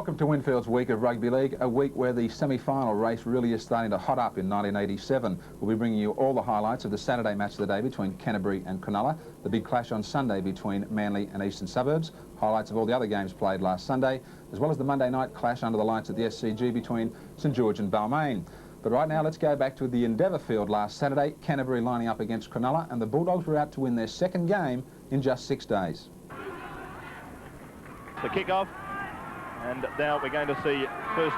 Welcome to Winfield's week of Rugby League, a week where the semi-final race really is starting to hot up in 1987. We'll be bringing you all the highlights of the Saturday match of the day between Canterbury and Cronulla, the big clash on Sunday between Manly and Eastern Suburbs, highlights of all the other games played last Sunday, as well as the Monday night clash under the lights at the SCG between St George and Balmain. But right now, let's go back to the Endeavour field last Saturday, Canterbury lining up against Cronulla, and the Bulldogs were out to win their second game in just 6 days. The kick-off. And now we're going to see first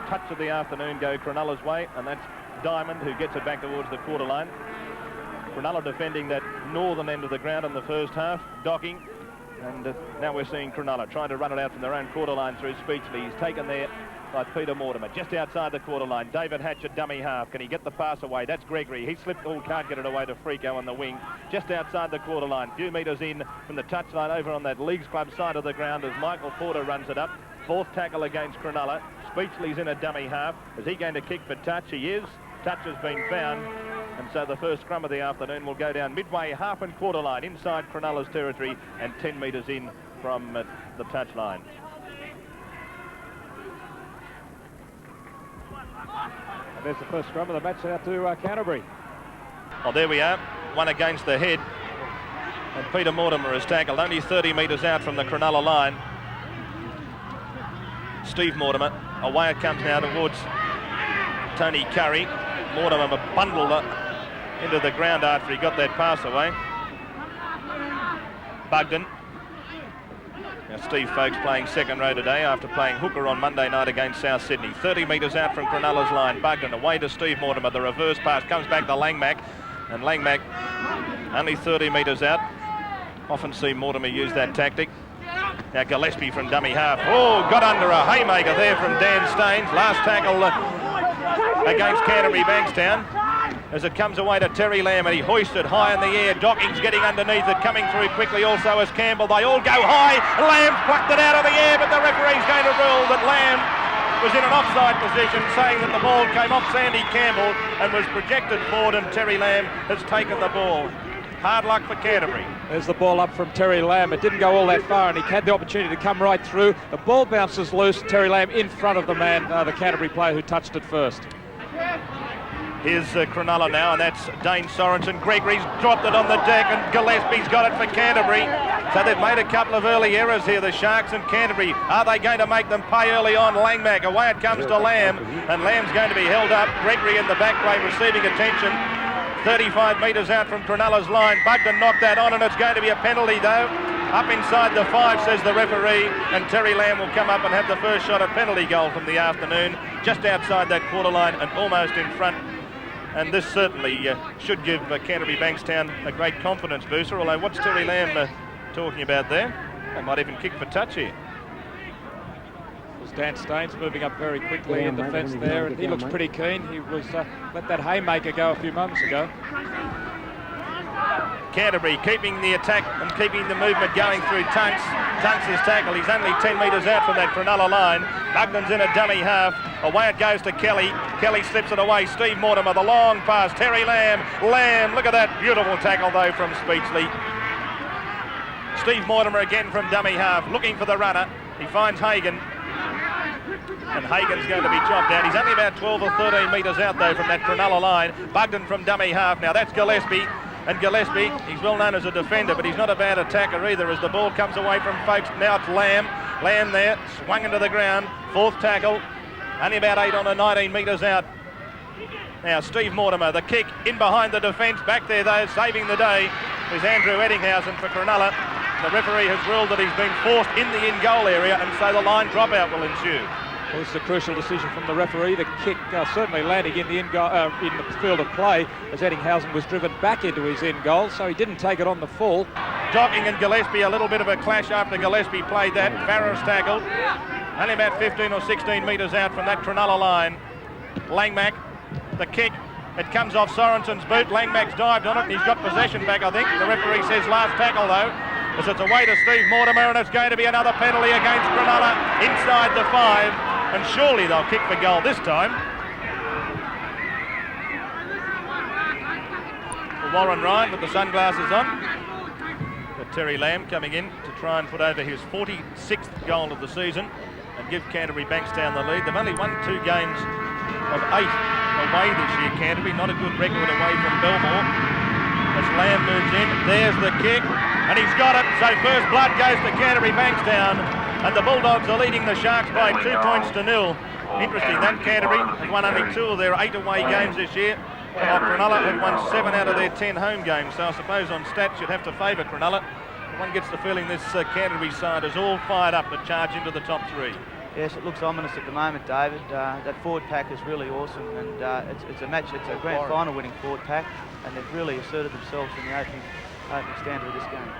touch of the afternoon go Cronulla's way, and that's Diamond who gets it back towards the quarter line. Cronulla defending that northern end of the ground in the first half, docking, and now we're seeing Cronulla trying to run it out from their own quarter line through Speechley. He's taken there by Peter Mortimer, just outside the quarter line. David Hatchett, dummy half. Can he get the pass away? That's Gregory. He slipped, can't get it away to Frico on the wing, just outside the quarter line. Few metres in from the touchline over on that Leagues Club side of the ground as Michael Porter runs it up. Fourth tackle against Cronulla. Speechley's in a dummy half. Is he going to kick for touch? He is. Touch has been found. And so the first scrum of the afternoon will go down midway, half and quarter line, inside Cronulla's territory and 10 metres in from the touch line. And there's the first scrum of the match out to Canterbury. Oh, there we are. One against the head. And Peter Mortimer is tackled only 30 metres out from the Cronulla line. Steve Mortimer, away it comes now towards Tony Curry. Mortimer bundled into the ground after he got that pass away. Bugden. Now Steve Folkes playing second row today after playing hooker on Monday night against South Sydney. 30 metres out from Cronulla's line. Bugden away to Steve Mortimer. The reverse pass comes back to Langmack. And Langmack only 30 metres out. Often see Mortimer use that tactic. Now Gillespie from dummy half. Oh, got under a haymaker there from Dan Staines. Last tackle against Canterbury Bankstown as it comes away to Terry Lamb, and he hoisted high in the air. Docking's getting underneath it, coming through quickly also as Campbell. They all go high. Lamb plucked it out of the air, but the referee's going to rule that Lamb was in an offside position, saying that the ball came off Sandy Campbell and was projected forward, and Terry Lamb has taken the ball. Hard luck for Canterbury. There's the ball up from Terry Lamb. It didn't go all that far, and he had the opportunity to come right through. The ball bounces loose. Terry Lamb in front of the man, the Canterbury player who touched it first. Here's Cronulla now, and that's Dane Sorensen. Gregory's dropped it on the deck, and Gillespie's got it for Canterbury. So they've made a couple of early errors here, the Sharks and Canterbury. Are they going to make them pay early on? Langmack, away it comes to Lamb, and Lamb's going to be held up. Gregory in the back play receiving attention. 35 metres out from Cronulla's line. Bugden knocked that on, and it's going to be a penalty though. Up inside the 5, says the referee, and Terry Lamb will come up and have the first shot at penalty goal from the afternoon, just outside that quarter line and almost in front. And this certainly should give Canterbury Bankstown a great confidence booster, although what's Terry Lamb talking about there? They might even kick for touch here. Dan Staines moving up very quickly in defence there, and he looks pretty keen. He was let that haymaker go a few moments ago. Canterbury keeping the attack and keeping the movement going through Tunks. Tunks is tackled. He's only 10 metres out from that Cronulla line. Bugden's in a dummy half. Away it goes to Kelly. Kelly slips it away. Steve Mortimer, the long pass. Terry Lamb. Lamb, look at that beautiful tackle though from Speechley. Steve Mortimer again from dummy half, looking for the runner. He finds Hagan. And Hagan's going to be chopped out. He's only about 12 or 13 metres out though from that Cronulla line. Bugden from dummy half. Now that's Gillespie. And Gillespie, he's well known as a defender, but he's not a bad attacker either as the ball comes away from Folkes. Now it's Lamb. Lamb there, swung into the ground. Fourth tackle. Only about 8 on 19 metres out. Now Steve Mortimer, the kick in behind the defence. Back there though, saving the day is Andrew Eddinghausen for Cronulla. The referee has ruled that he's been forced in the in-goal area, and so the line dropout will ensue. Well, this is a crucial decision from the referee. The kick certainly landing in the in the field of play as Eddinghausen was driven back into his in-goal, so he didn't take it on the full. Docking and Gillespie, a little bit of a clash after Gillespie played that. Farrer's tackled. Only about 15 or 16 metres out from that Cronulla line. Langmack, the kick. It comes off Sorensen's boot. Langmack's dived on it, and he's got possession back, I think. The referee says last tackle, though, as it's away to Steve Mortimer, and it's going to be another penalty against Cronulla inside the 5. And surely they'll kick for goal this time. Warren Ryan with the sunglasses on. But Terry Lamb coming in to try and put over his 46th goal of the season. and give Canterbury Bankstown the lead. They've only won 2 games of 8 away this year, Canterbury. Not a good record away from Belmore. As Lamb moves in, there's the kick, and he's got it. So first blood goes to Canterbury Bankstown, and the Bulldogs are leading the Sharks by 2 points to 0. Interesting that Canterbury have won only 2 of their 8 away games this year, while Cronulla have won 7 out of their 10 home games. So I suppose on stats you'd have to favour Cronulla. One gets the feeling this Canterbury side is all fired up to charge into the top 3. Yes, it looks ominous at the moment, David. That forward pack is really awesome, and it's a match. It's a grand final winning forward pack, and they've really asserted themselves in the opening standard of this game.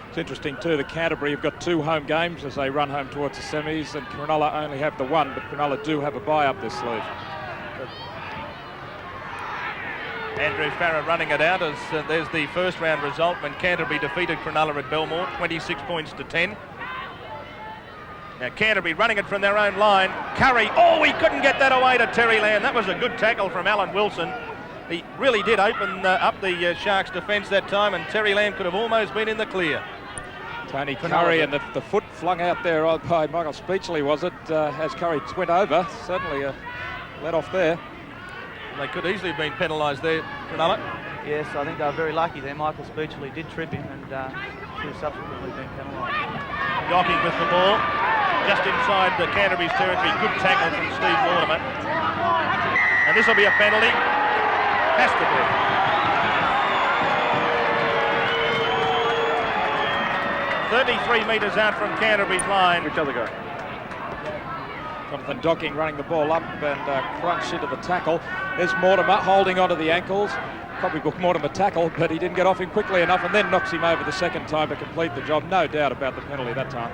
It's interesting too that Canterbury have got 2 home games as they run home towards the semis, and Cronulla only have the 1, but Cronulla do have a bye up their sleeve. Andrew Farrer running it out as there's the first round result when Canterbury defeated Cronulla at Belmore, 26 points to 10. Now Canterbury running it from their own line. Curry, oh, he couldn't get that away to Terry Lamb. That was a good tackle from Alan Wilson. He really did open up the Sharks' defence that time, and Terry Lamb could have almost been in the clear. Tony Curry, and the foot flung out there by Michael Speechley, was it, as Curry went over. Certainly let off there. They could easily have been penalised there, Cronulla. Yes, I think they were very lucky there. Michael Speechley did trip him, and should have subsequently been penalised. Docking with the ball, just inside the Canterbury's territory. Good tackle from Steve Mortimer. And this will be a penalty. Has to be. 33 metres out from Canterbury's line. Which other guy? Jonathan Docking running the ball up and crunch into the tackle. There's Mortimer holding onto the ankles. Probably booked Mortimer tackle, but he didn't get off him quickly enough, and then knocks him over the second time to complete the job. No doubt about the penalty that time.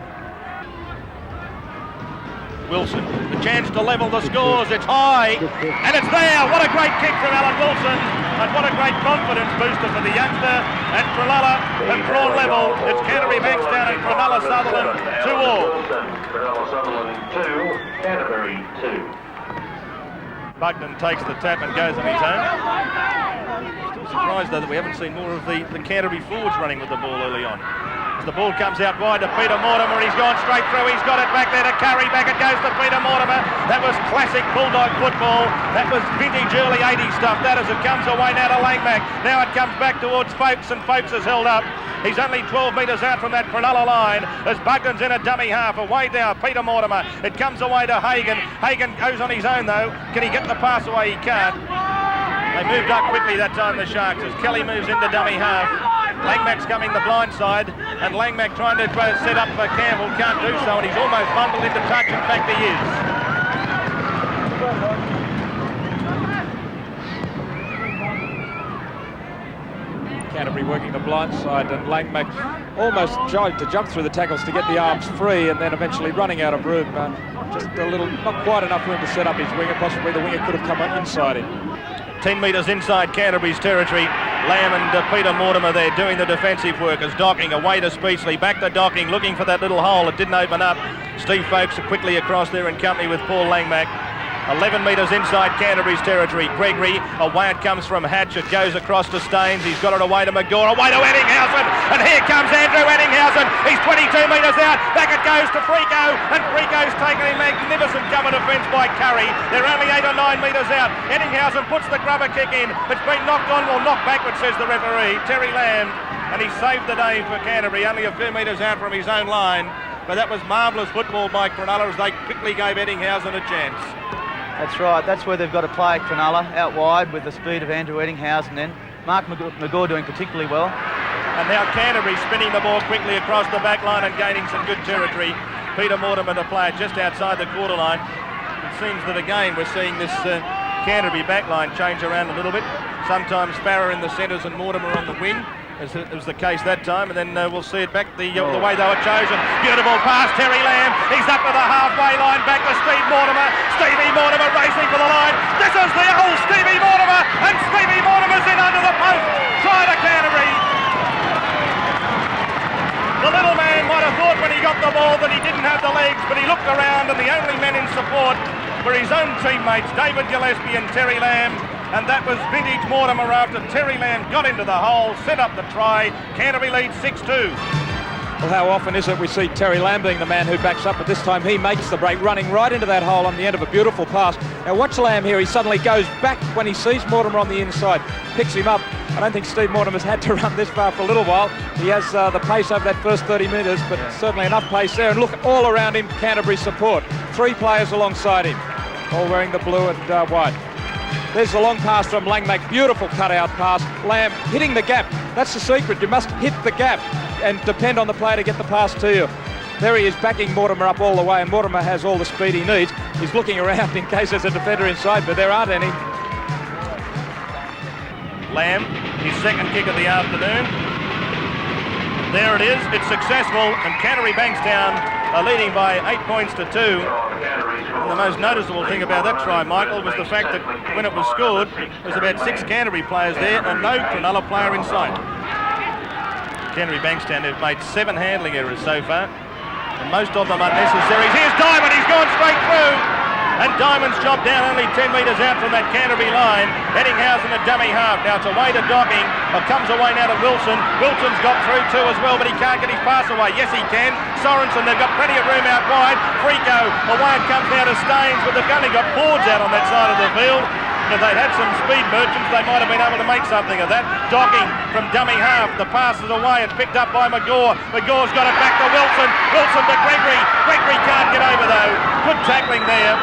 Wilson, the chance to level the scores. It's high, and it's there. What a great kick from Alan Wilson, and what a great confidence booster for the youngster. And Cronulla have drawn level. It's Canterbury Bankstown and Cronulla Sutherland 2-all. Cronulla Sutherland 2, Canterbury 2. Bugden takes the tap and goes on his own. Still surprised though that we haven't seen more of the Canterbury forwards running with the ball early on. As the ball comes out wide to Peter Mortimer, he's gone straight through, he's got it back there to Curry, back it goes to Peter Mortimer. That was classic Bulldog football, that was vintage early 80s stuff, that as it comes away now to Langmack. Now it comes back towards Folks, and Folks is held up. He's only 12 metres out from that Cronulla line as Bugden's in a dummy half. Away down, Peter Mortimer. It comes away to Hagan. Hagan goes on his own though. Can he get the pass away? He can't. They moved up quickly that time, the Sharks, as Kelly moves into dummy half. Langmack's coming the blind side, and Langmack trying to set up for Campbell. Can't do so, and he's almost bundled into touch. In fact, he is. Canterbury working the blind side, and Langmack almost tried to jump through the tackles to get the arms free, and then eventually running out of room. Just a little, not quite enough room to set up his winger. Possibly the winger could have come inside him. 10 metres inside Canterbury's territory. Lamb and Peter Mortimer there doing the defensive work as Docking away to Speechley, back to Docking, looking for that little hole. It didn't open up. Steve Folks quickly across there in company with Paul Langmack. 11 metres inside Canterbury's territory. Gregory, away it comes from Hatch. It goes across to Staines. He's got it away to McGaw, away to Ettinghausen. And here comes Andrew Ettinghausen. He's 22 metres out. Back it goes to Frico. And Frico's taken a magnificent cover defence by Curry. They're only 8 or 9 metres out. Ettinghausen puts the grubber kick in. It's been knocked on, well, knocked backward, says the referee, Terry Lamb. And he saved the day for Canterbury, only a few metres out from his own line. But that was marvellous football by Cronulla as they quickly gave Ettinghausen a chance. That's right, that's where they've got to play Cronulla, out wide with the speed of Andrew Ettinghausen then. Mark McGaw doing particularly well. And now Canterbury spinning the ball quickly across the back line and gaining some good territory. Peter Mortimer to play it just outside the quarter line. It seems that again we're seeing this Canterbury back line change around a little bit. Sometimes Farrer in the centres and Mortimer on the wing, as it was the case that time, and then we'll see it back the way they were chosen. Beautiful pass, Terry Lamb. He's up to the halfway line, back to Steve Mortimer. Stevie Mortimer racing for the line. This is the old Stevie Mortimer, and Stevie Mortimer's in under the post. Try to Canterbury. The little man might have thought when he got the ball that he didn't have the legs, but he looked around, and the only men in support were his own teammates, David Gillespie and Terry Lamb. And that was vintage Mortimer after Terry Lamb got into the hole, set up the try. Canterbury leads 6-2. Well, how often is it we see Terry Lamb being the man who backs up, but this time he makes the break, running right into that hole on the end of a beautiful pass. Now watch Lamb here, he suddenly goes back when he sees Mortimer on the inside, picks him up. I don't think Steve Mortimer's had to run this far for a little while. He has the pace over that first 30 metres, but certainly enough pace there. And look, all around him, Canterbury support. 3 players alongside him, all wearing the blue and white. There's the long pass from Langmack, beautiful cutout pass. Lamb hitting the gap, that's the secret, you must hit the gap and depend on the player to get the pass to you. There he is backing Mortimer up all the way, and Mortimer has all the speed he needs. He's looking around in case there's a defender inside, but there aren't any. Lamb, his second kick of the afternoon. There it is, it's successful, and Canterbury Bankstown are leading by 8 points to 2. And the most noticeable thing about that try, Michael, was the fact that when it was scored, there was about 6 Canterbury players there and no Cronulla player in sight. Canterbury Bankstown have made 7 handling errors so far, and most of them unnecessary. Here's Diamond, he's gone straight through, and Diamond's chopped down only 10 metres out from that Canterbury line. Eddinghausen a dummy half. Now it's away to Docking, but comes away now to Wilson. Wilson's got through too as well, but he can't get his pass away. Yes, he can. Sorensen, they've got plenty of room out wide. Frico, away it comes now to Staines, but they've only got Fords out on that side of the field. If they'd had some speed merchants, they might have been able to make something of that. Docking from dummy half. The pass is away. It's picked up by McGaw. McGaw's got it back to Wilson. Wilson to Gregory. Gregory can't get over though. Good tackling there.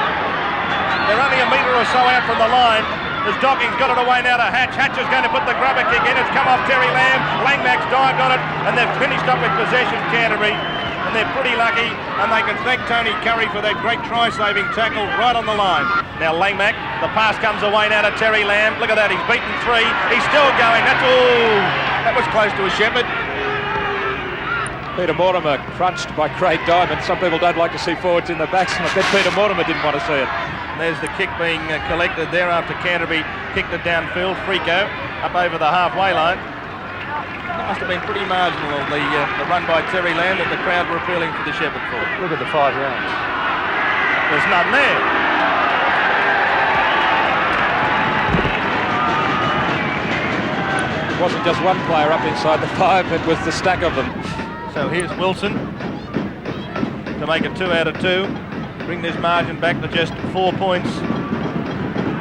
They're only a metre or so out from the line. As Docking's got it away now to Hatch. Hatch is going to put the grubber kick in. It's come off Terry Lamb. Langmack's dived on it, and they've finished up with possession, Canterbury. And they're pretty lucky, and they can thank Tony Curry for that great try-saving tackle right on the line. Now Langmack, the pass comes away now to Terry Lamb. Look at that, he's beaten 3. He's still going. That's all. That was close to a shepherd. Peter Mortimer crunched by Craig Diamond. Some people don't like to see forwards in the backs, and I bet Peter Mortimer didn't want to see it. And there's the kick being collected there after Canterbury kicked it downfield. Frico up over the halfway line. That must have been pretty marginal, the run by Terry Lamb that the crowd were appealing for the shepherd for. Look at the 5 rounds. There's none there. It wasn't just one player up inside the 5, it was the stack of them. So here's Wilson to make it 2 out of 2. Bring this margin back to just 4 points.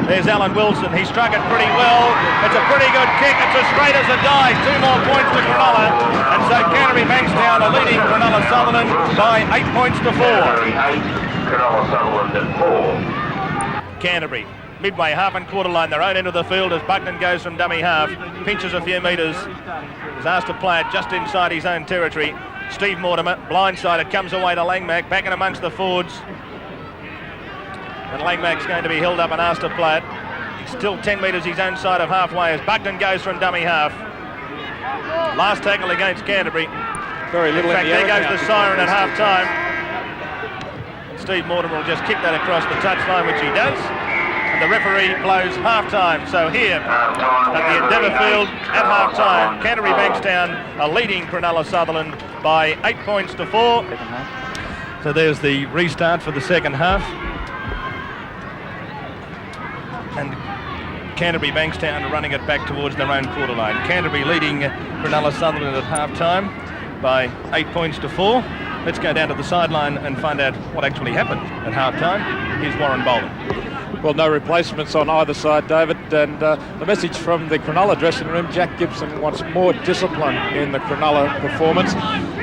There's Alan Wilson. He struck it pretty well. It's a pretty good kick. It's as straight as a die. 2 more points to Cronulla. And so Canterbury Bankstown are leading Cronulla Sutherland by 8 points to 4. Cronulla Sutherland at 4. Canterbury, midway, half and quarter line, their own end of the field as Buckman goes from dummy half. Pinches a few metres. Is asked to play it just inside his own territory. Steve Mortimer, blindsided, comes away to Langmack, back in amongst the forwards. And Langmack's going to be held up and asked to play it. He's still 10 metres his own side of halfway as Bugden goes from dummy half. Last tackle against Canterbury. Very little in fact, in the there goes the siren at half-time. And Steve Mortimer will just kick that across the touchline, which he does. And the referee blows half-time. So here at the Endeavour field at half-time, Canterbury Bankstown are leading Cronulla Sutherland by 8 points to 4. So there's the restart for the second half. And Canterbury Bankstown are running it back towards their own quarter line. Canterbury leading Cronulla Sutherland at half-time by 8 points to 4. Let's go down to the sideline and find out what actually happened at half-time. Here's Warren Bolden. Well, no replacements on either side, David, and the message from the Cronulla dressing room, Jack Gibson wants more discipline in the Cronulla performance.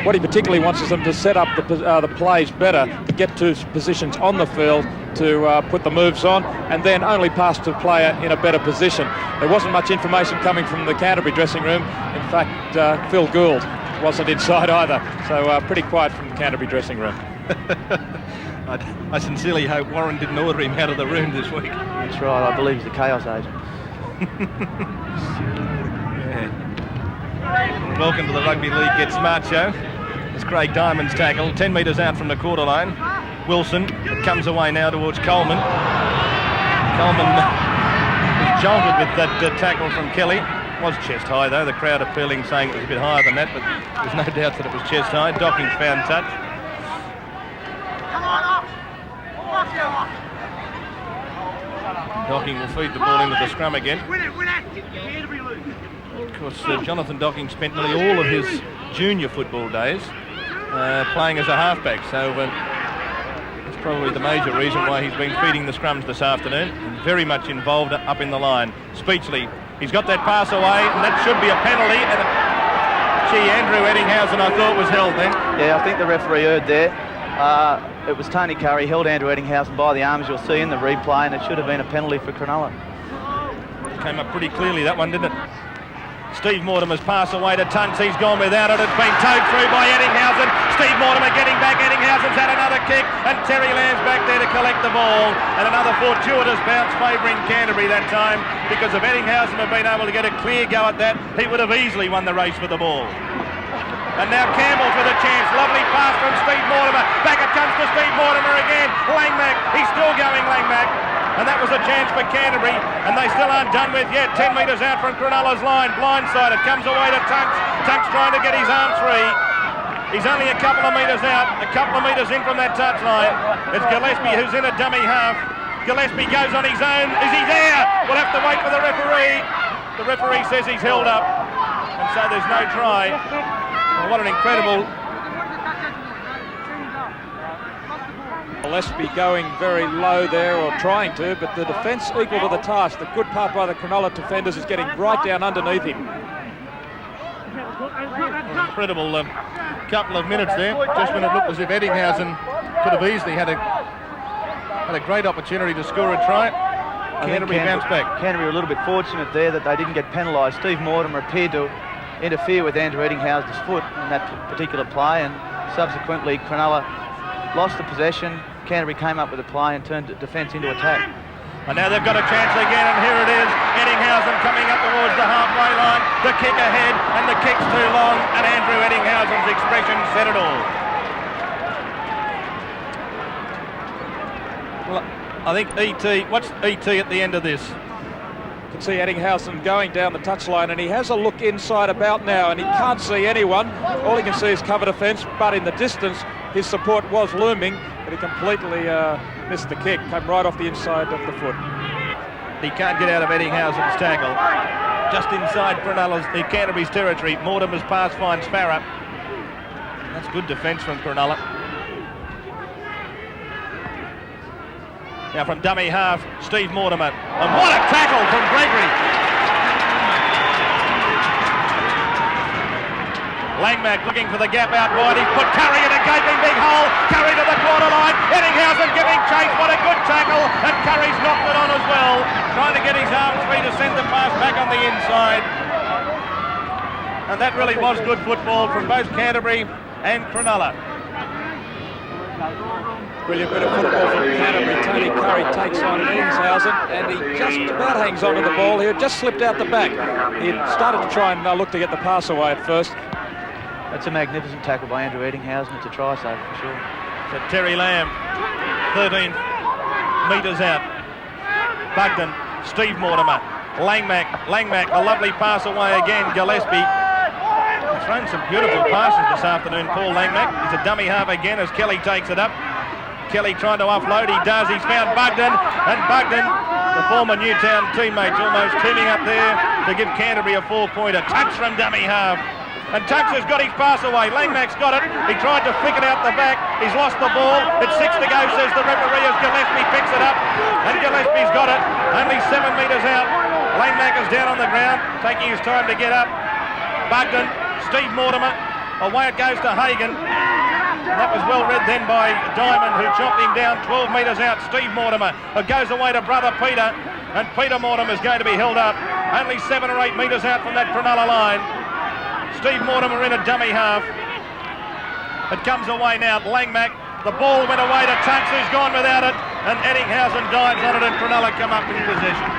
What he particularly wants is them to set up the plays better, to get to positions on the field, to put the moves on, and then only pass to a player in a better position. There wasn't much information coming from the Canterbury dressing room. In fact, Phil Gould wasn't inside either, so pretty quiet from the Canterbury dressing room. I sincerely hope Warren didn't order him out of the room this week. That's right, I believe he's the chaos agent. Yeah. Welcome to the Rugby League Get Smart show. It's Craig Diamond's tackle, 10 metres out from the quarter line. Wilson comes away now towards Coleman. Coleman was jolted with that tackle from Kelly. Was chest high though, the crowd appealing saying it was a bit higher than that, but there's no doubt that it was chest high. Docking's found touch. Docking will feed the ball into the scrum again. Of course, Jonathan Docking spent nearly all of his junior football days playing as a halfback. So it's probably the major reason why he's been feeding the scrums this afternoon. And very much involved up in the line. Speechley, he's got that pass away, and that should be a penalty. And gee, Andrew Eddinghausen, I thought was held then. Yeah, I think the referee heard there. It was Tony Curry, held Andrew Eddinghausen by the arms, you'll see in the replay, and it should have been a penalty for Cronulla. Came up pretty clearly, that one, didn't it? Steve Mortimer's pass away to Tunks. He's gone without it. It's been towed through by Eddinghausen. Steve Mortimer getting back. Eddinghausen's had another kick, and Terry Lamb's back there to collect the ball. And another fortuitous bounce favouring Canterbury that time, because if Eddinghausen had been able to get a clear go at that, he would have easily won the race for the ball. And now Campbell's with a chance. Lovely pass from Steve Mortimer. Back it comes to Steve Mortimer again. Langmack, he's still going, Langmack. And that was a chance for Canterbury, and they still aren't done with yet. 10 metres out from Cronulla's line, blindside. It comes away to Tunks. Tunks trying to get his arms free. He's only a couple of metres out, a couple of metres in from that touchline. It's Gillespie who's in a dummy half. Gillespie goes on his own. Is he there? We'll have to wait for the referee. The referee says he's held up, and so there's no try. Well, what an incredible... Gillespie going very low there, or trying to, but the defence equal to the task. The good part by the Cronulla defenders is getting right down underneath him. Incredible couple of minutes there, just when it looked as if Eddinghausen could have easily had a great opportunity to score a try. Canterbury bounced back. Canterbury were a little bit fortunate there that they didn't get penalised. Steve Mortimer appeared to interfere with Andrew Eddinghausen's foot in that particular play, and subsequently Cronulla lost the possession. Canterbury came up with a play and turned defence into attack. And now they've got a chance again, and here it is. Eddinghausen coming up towards the halfway line. The kick ahead, and the kick's too long, and Andrew Eddinghausen's expression said it all. Well, I think E.T., what's E.T. at the end of this? You can see Eddinghausen going down the touchline, and he has a look inside about now, and he can't see anyone. All he can see is cover defence, but in the distance, his support was looming, but he completely missed the kick, came right off the inside of the foot. He can't get out of Eddinghausen's tackle. Just inside the Canterbury's territory, Mortimer's pass finds Farah. That's good defence from Cronulla. Now from dummy half, Steve Mortimer. And what a tackle from Gregory! Langmack looking for the gap out wide. He's put Curry in a gaping big hole. Curry to the quarter line. Eddinghausen giving chase. What a good tackle. And Curry's knocked it on as well. Trying to get his arms free to send the pass back on the inside. And that really was good football from both Canterbury and Cronulla. Brilliant bit of football from Canterbury. Tony Curry takes on Eddinghausen, and he just about hangs on to the ball. He had just slipped out the back. He had started to try and look to get the pass away at first. That's a magnificent tackle by Andrew Eddinghausen. It's a try save for sure. So Terry Lamb, 13 metres out. Bugden, Steve Mortimer, Langmack, a lovely pass away again. Gillespie. He's thrown some beautiful passes this afternoon, Paul Langmack. He's a dummy half again as Kelly takes it up. Kelly trying to offload. He does. He's found Bugden, and Bugden, the former Newtown teammates, almost teaming up there to give Canterbury a 4-pointer. Touch from dummy half. And Tunks has got his pass away. Langmack's got it. He tried to flick it out the back. He's lost the ball. It's 6 to go, says the referee, as Gillespie picks it up. And Gillespie's got it. Only 7 metres out. Langmack is down on the ground, taking his time to get up. Bugden, Steve Mortimer. Away it goes to Hagan. That was well read then by Diamond, who chopped him down 12 metres out. Steve Mortimer. It goes away to brother Peter. And Peter Mortimer is going to be held up. Only 7 or 8 metres out from that Cronulla line. Steve Mortimer in a dummy half. It comes away now. Langmack. The ball went away to Tunks, who's gone without it. And Eddinghausen dives on it, and Cronulla come up in possession.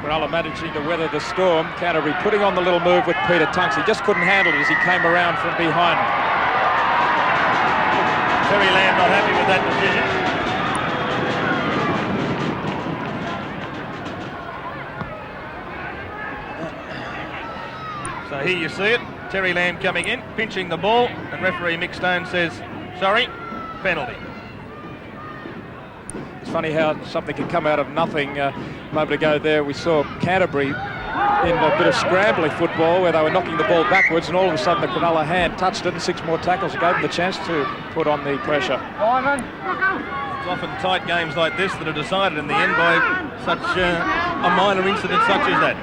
Cronulla managing to weather the storm. Canterbury putting on the little move with Peter Tunks. He just couldn't handle it as he came around from behind. Terry Lamb not happy with that decision. So here you see it. Terry Lamb coming in, pinching the ball, and referee Mick Stone says, sorry, penalty. It's funny how something can come out of nothing. A moment ago there we saw Canterbury in a bit of scrambly football where they were knocking the ball backwards, and all of a sudden the Cronulla hand touched it and 6 more tackles gave them the chance to put on the pressure. It's often tight games like this that are decided in the end by such a minor incident such as that.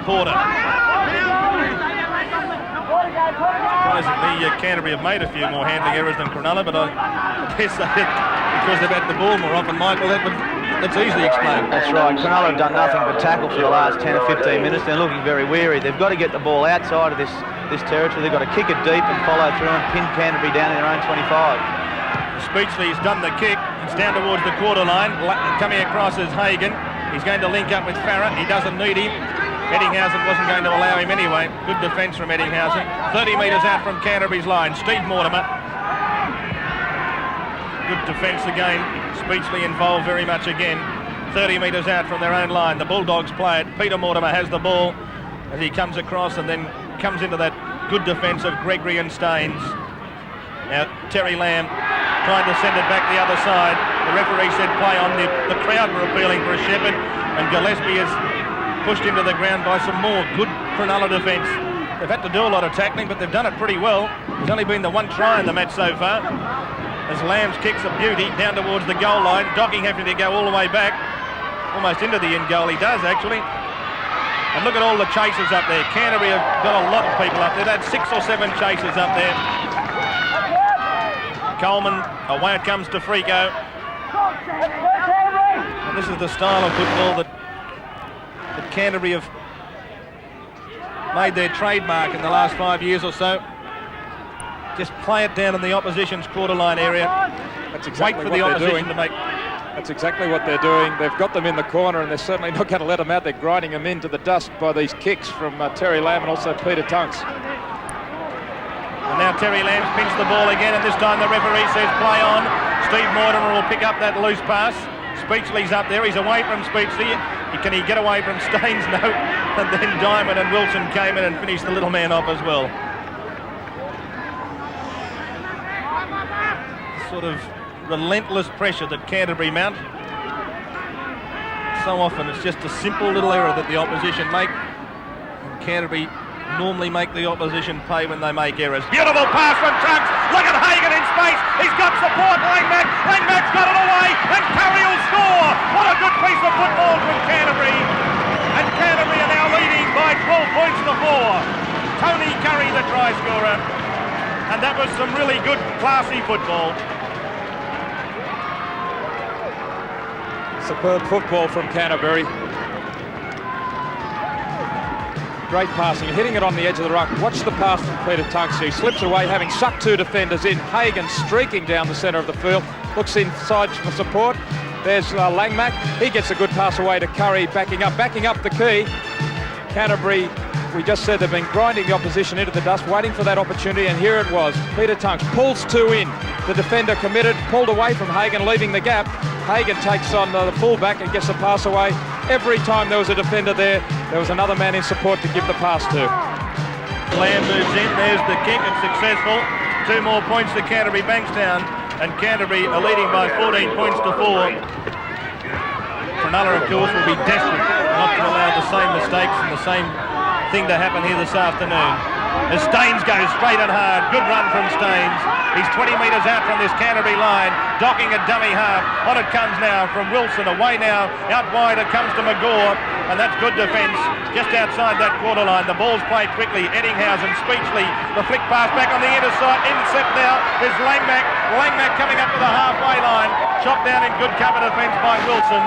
Porter. Surprisingly, Canterbury have made a few more handling errors than Cronulla, but I guess because they've had the ball more often, Michael, that's easily explained. That's right. Cronulla have done nothing but tackle for the last 10 or 15 minutes. They're looking very weary. They've got to get the ball outside of this territory. They've got to kick it deep and follow through and pin Canterbury down in their own 25. Speechley's done the kick. It's down towards the quarter line. Coming across is Hagan. He's going to link up with Farrah. He doesn't need him. Eddinghausen wasn't going to allow him anyway. Good defence from Eddinghausen. 30 metres out from Canterbury's line. Steve Mortimer. Good defence again. Speechley involved very much again. 30 metres out from their own line. The Bulldogs play it. Peter Mortimer has the ball as he comes across and then comes into that good defence of Gregory and Staines. Now Terry Lamb trying to send it back the other side. The referee said play on. The crowd were appealing for a Shepherd, and Gillespie is pushed into the ground by some more good Cronulla defence. They've had to do a lot of tackling, but they've done it pretty well. There's only been the one try in the match so far. As Lamb's kicks a beauty down towards the goal line. Docking having to go all the way back, almost into the in goal. He does actually. And look at all the chasers up there. Canterbury have got a lot of people up there. They've had 6 or 7 chasers up there. Coleman, away it comes to Frico. And this is the style of football that Canterbury have made their trademark in the last 5 years or so. Just play it down in the opposition's quarter line area. That's exactly wait for the opposition to make. That's exactly what they're doing. They've got them in the corner, and they're certainly not going to let them out. They're grinding them into the dust by these kicks from Terry Lamb and also Peter Tunks. And now Terry Lamb's pinched the ball again, and this time the referee says play on. Steve Mortimer will pick up that loose pass. Speechley's up there. He's away from Speechley. Can he get away from Staines? No. And then Diamond and Wilson came in and finished the little man off as well. Sort of relentless pressure that Canterbury mount. So often it's just a simple little error that the opposition make. And Canterbury normally make the opposition pay when they make errors. Beautiful pass from Tunks. Look at Hagan in space. He's got support. Langmack. Langmack's got it away. And Curry will score. What a good piece of football from Canterbury. And Canterbury are now leading by 12 points to 4. Tony Curry the try scorer. And that was some really good, classy football. Superb football from Canterbury. Great passing, hitting it on the edge of the ruck. Watch the pass from Peter Tunks. He slips away, having sucked 2 defenders in. Hagan streaking down the centre of the field. Looks inside for support. There's Langmack. He gets a good pass away to Curry, backing up the key. Canterbury, we just said they've been grinding the opposition into the dust, waiting for that opportunity, and here it was. Peter Tunks pulls 2 in. The defender committed, pulled away from Hagan, leaving the gap. Hagan takes on the fullback and gets the pass away. Every time there was a defender there was another man in support to give the pass to. Lamb moves in, there's the kick, it's successful. 2 more points to Canterbury Bankstown, and Canterbury are leading by 14 points to 4. Cronulla, of course, will be desperate not to allow the same mistakes and the same thing to happen here this afternoon. As Staines goes straight and hard, good run from Staines. He's 20 metres out from this Canterbury line, docking a dummy half. On it comes now from Wilson, away now, out wide it comes to McGaw, and that's good defence just outside that quarter line. The ball's played quickly, Eddinghausen, Speechley, the flick pass back on the intercept now is Langmack. Langmack coming up to the halfway line, chopped down in good cover defence by Wilson.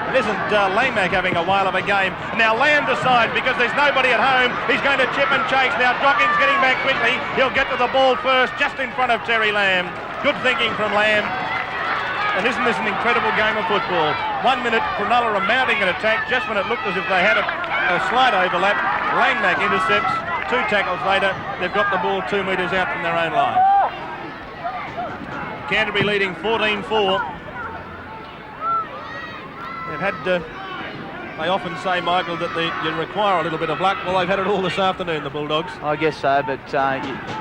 It isn't Langmack having a whale of a game. Now Lamb decides, because there's nobody at home, he's going to chip and chase. Now Docking's getting back quickly. He'll get to the ball first, just in front of Terry Lamb. Good thinking from Lamb. And isn't this an incredible game of football? 1 minute, Cronulla are mounting an attack just when it looked as if they had a slight overlap. Langmack intercepts. 2 tackles later, they've got the ball 2 metres out from their own line. Canterbury leading 14-4. They've had, they often say, Michael, that you require a little bit of luck. Well, they've had it all this afternoon, the Bulldogs. I guess so, but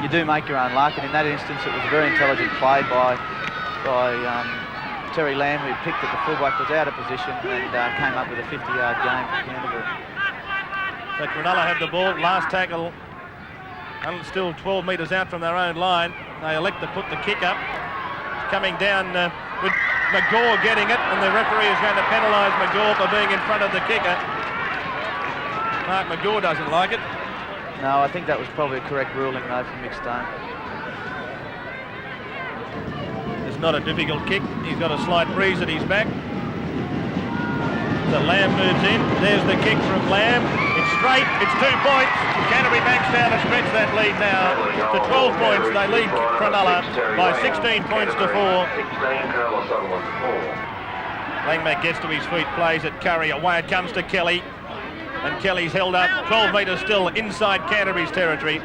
you do make your own luck, and in that instance it was a very intelligent play by Terry Lamb, who picked at the fullback, was out of position and came up with a 50-yard gain for Canterbury. So Cronulla have the ball, last tackle, and still 12 metres out from their own line. They elect to put the kick up. Coming down with McGaw getting it, and the referee is going to penalise McGaw for being in front of the kicker. Mark McGaw doesn't like it. No, I think that was probably a correct ruling though from Mick Stone. It's not a difficult kick. He's got a slight breeze at his back. So Lamb moves in. There's the kick from Lamb. It's straight. It's 2 points. Canterbury Bankstown has stretched that lead now to 12 points. They lead Cronulla by 16 points to 4. Langmack gets to his feet, plays at Curry. Away it comes to Kelly. And Kelly's held up 12 metres still inside Canterbury's territory.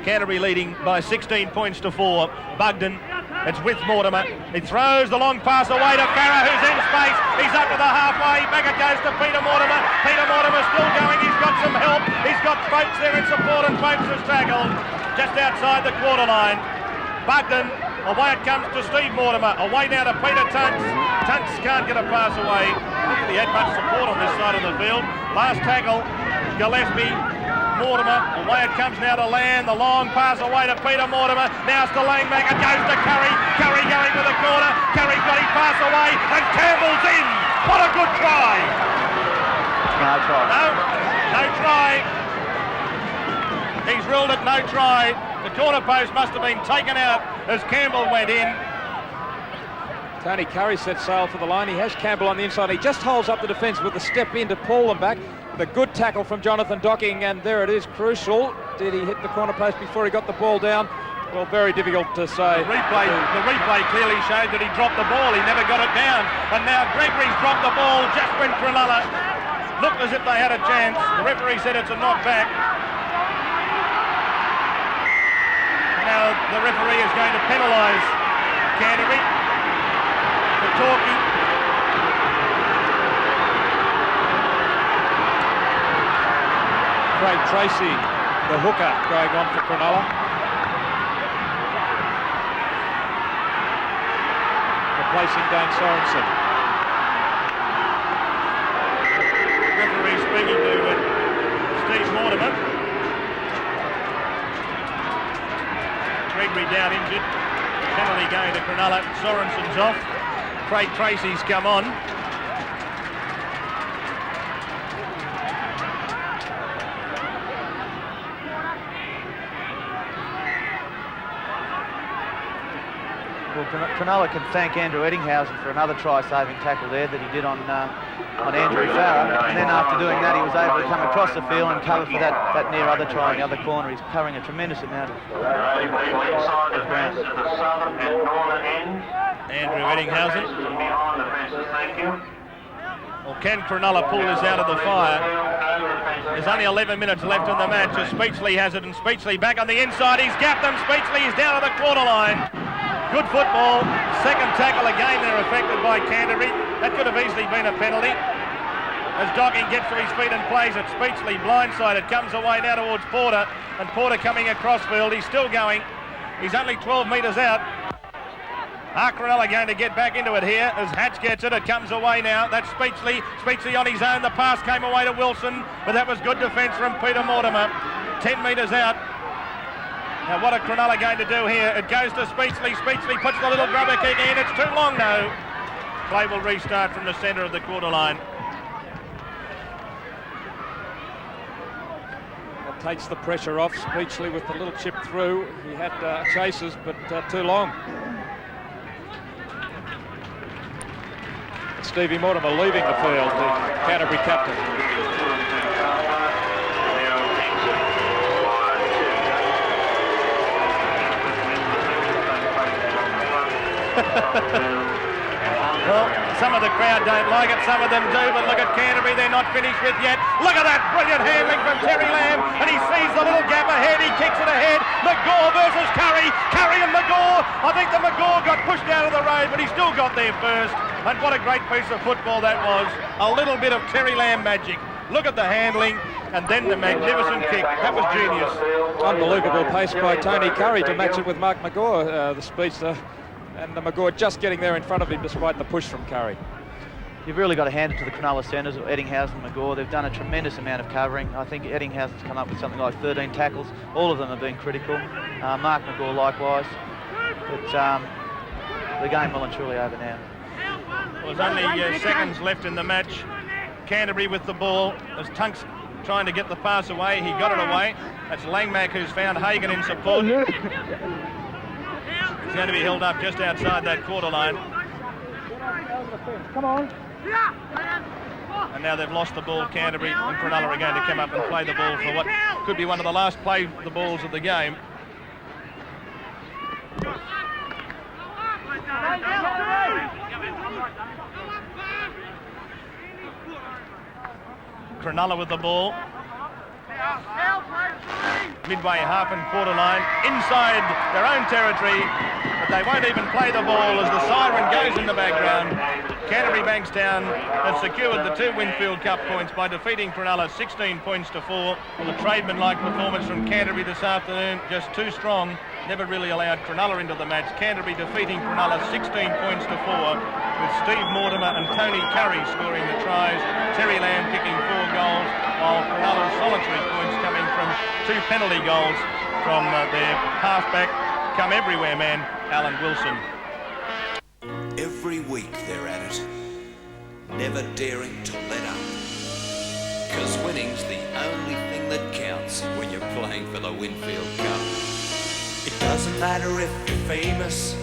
Canterbury leading by 16 points to 4. Bugden. It's with Mortimer. He throws the long pass away to Farah, who's in space. He's up to the halfway. Back it goes to Peter Mortimer. Peter Mortimer still going. He's got some help. He's got Folks there in support, and Folks is tackled just outside the quarter line. Bugden, away it comes to Steve Mortimer. Away now to Peter Tunks. Tunks can't get a pass away. Not that he had much support on this side of the field. Last tackle, Gillespie. Mortimer, away it comes now to Land, the long pass away to Peter Mortimer, now it's to Langmack, it goes to Curry, Curry going to the corner, Curry's got his pass away, and Campbell's in! What a good try! No try. No try. He's ruled it no try. The corner post must have been taken out as Campbell went in. Tony Curry set sail for the line. He has Campbell on the inside. He just holds up the defence with a step in to pull them back. The good tackle from Jonathan Docking, and there it is, crucial. Did he hit the corner post before he got the ball down? Well, very difficult to say. The replay clearly showed that he dropped the ball. He never got it down. And now Gregory's dropped the ball just when Cronulla looked as if they had a chance. The referee said it's a knockback. Now the referee is going to penalise Canterbury for talking. Craig Tracy, the hooker, going on for Cronulla. Replacing Dane Sorensen. Referee speaking to Steve Mortimer. Gregory down injured. Penalty going to Cronulla. Sorensen's off. Craig Tracy's come on. Well, Cronulla can thank Andrew Eddinghausen for another try-saving tackle there that he did on Andrew Farah, and then after doing that he was able to come across the field and cover for that near other try in the other corner. He's covering a tremendous amount of ground. Andrew Eddinghausen. Well, can Cronulla pull this out of the fire? There's only 11 minutes left in the match as Speechley has it, and Speechley back on the inside. He's gapped them. Speechley is down to the quarter line. Good football. Second tackle again there affected by Canterbury. That could have easily been a penalty. As Docking gets to his feet and plays it, Speechley blindsided, comes away now towards Porter, and Porter coming across field. He's still going. He's only 12 metres out. Are Cronulla going to get back into it here as Hatch gets it? It comes away now. That's Speechley. Speechley on his own. The pass came away to Wilson, but that was good defence from Peter Mortimer. 10 metres out. Now what are Cronulla going to do here? It goes to Speechley. Speechley puts the little grubber kick in. It's too long though. Play will restart from the centre of the quarter line. That takes the pressure off. Speechley with the little chip through. He had chases, but too long. Stevie Mortimer leaving the field, the Canterbury captain. Well, some of the crowd don't like it, some of them do, but look at Canterbury, they're not finished with yet. Look at that brilliant handling from Terry Lamb, and he sees the little gap ahead, he kicks it ahead. McGaw versus Curry, Curry and McGaw. I think the McGaw got pushed out of the road, but he still got there first. And what a great piece of football that was. A little bit of Terry Lamb magic. Look at the handling, and then the magnificent kick. That was genius. Unbelievable pace by Tony Curry to match it with Mark McGaw, the speedster. and Magore just getting there in front of him despite the push from Curry. You've really got to hand it to the Cronulla centres, Eddinghausen and Magore. They've done a tremendous amount of covering. I think Eddinghausen's come up with something like 13 tackles. All of them have been critical. Mark Magore likewise. But the game well and truly over now. Well, there's only seconds left in the match. Canterbury with the ball as Tunks trying to get the pass away. He got it away. That's Langmack who's found Hagan in support. He's going to be held up just outside that quarter line. Come on. And now they've lost the ball. Canterbury and Cronulla are going to come up and play the ball for what could be one of the last play the balls of the game. Cronulla with the ball. Midway half and quarter line, inside their own territory, but they won't even play the ball as the siren goes in the background. Canterbury Bankstown has secured the 2 Winfield Cup points by defeating Cronulla 16 points to 4. Well, a tradesman-like performance from Canterbury this afternoon, just too strong, never really allowed Cronulla into the match. Canterbury defeating Cronulla 16 points to 4, with Steve Mortimer and Tony Curry scoring the tries, Terry Lamb kicking 4 goals, while Cronulla's solitary points coming from 2 penalty goals from their halfback, come everywhere man, Alan Wilson. Every week they're at it, never daring to let up. 'Cause winning's the only thing that counts when you're playing for the Winfield Cup. It doesn't matter if you're famous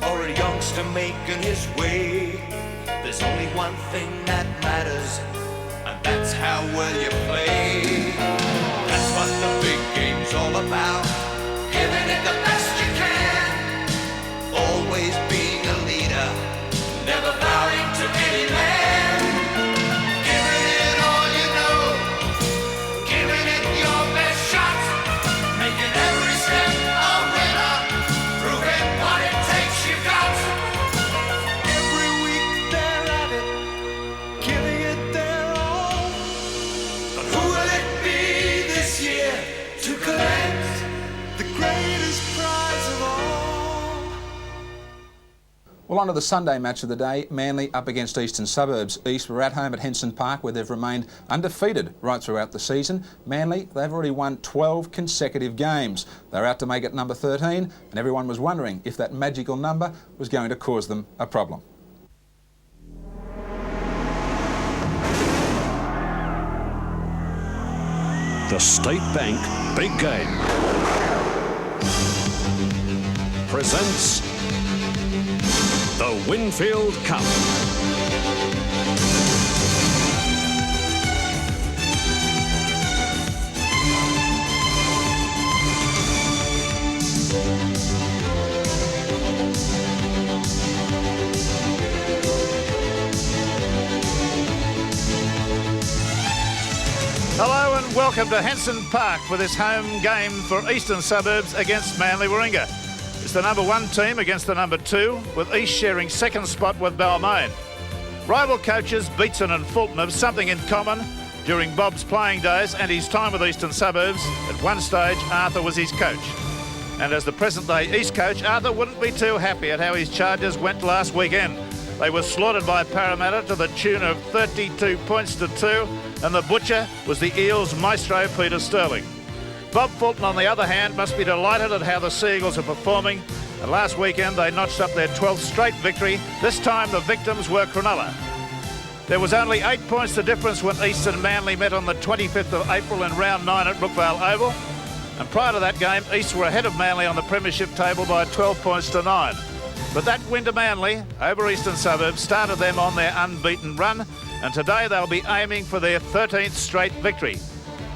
or a youngster making his way. There's only one thing that matters, and that's how well you play. That's what the big game's all about, giving it the best you can. Always being a leader, never bowing to any man. Giving it all you know, giving it your best shot, making every step a winner, proving what it takes you got. Every week they're at it, giving it their all. But who will it be this year to collect the greatest prize of all? Well, on to the Sunday match of the day, Manly up against Eastern Suburbs. East were at home at Henson Park, where they've remained undefeated right throughout the season. Manly, they've already won 12 consecutive games. They're out to make it number 13, and everyone was wondering if that magical number was going to cause them a problem. The State Bank Big Game presents the Winfield Cup. Hello and welcome to Henson Park for this home game for Eastern Suburbs against Manly Warringah. It's the number 1 team against the number 2, with East sharing second spot with Balmain. Rival coaches Beatson and Fulton have something in common. During Bob's playing days and his time with Eastern Suburbs, at one stage Arthur was his coach. And as the present-day East coach, Arthur wouldn't be too happy at how his Chargers went last weekend. They were slaughtered by Parramatta to the tune of 32 points to 2, and the butcher was the Eels' maestro Peter Sterling. Bob Fulton, on the other hand, must be delighted at how the Seagulls are performing, and last weekend they notched up their 12th straight victory. This time the victims were Cronulla. There was only 8 points the difference when East and Manly met on the 25th of April in round 9 at Brookvale Oval, and prior to that game East were ahead of Manly on the premiership table by 12 points to 9. But that win to Manly over Eastern Suburbs started them on their unbeaten run, and today they'll be aiming for their 13th straight victory.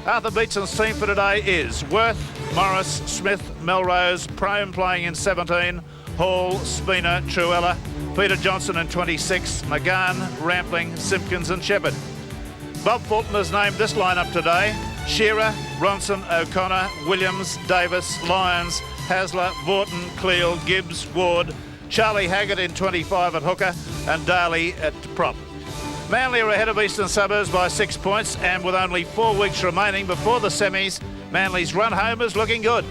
Arthur Beatson's team for today is Worth, Morris, Smith, Melrose, Prome playing in 17, Hall, Spina, Truella, Peter Johnson in 26, McGahn, Rampling, Simpkins and Shepherd. Bob Fulton has named this lineup today: Shearer, Ronson, O'Connor, Williams, Davis, Lyons, Hasler, Vorton, Cleal, Gibbs, Ward, Charlie Haggart in 25 at hooker and Daly at prop. Manly are ahead of Eastern Suburbs by 6 points, and with only 4 weeks remaining before the semis, Manly's run home is looking good.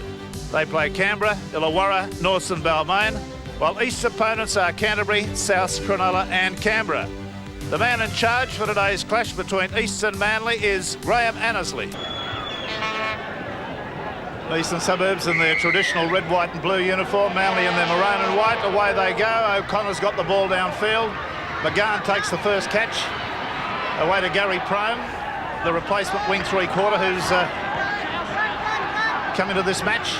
They play Canberra, Illawarra, Norths and Balmain. while East's opponents are Canterbury, South, Cronulla and Canberra. The man in charge for today's clash between East and Manly is Graham Annesley. Eastern Suburbs in their traditional red, white and blue uniform, Manly in their maroon and white. Away they go. O'Connor's got the ball downfield. McGahn takes the first catch. Away to Gary Prome, the replacement wing three-quarter who's come into this match.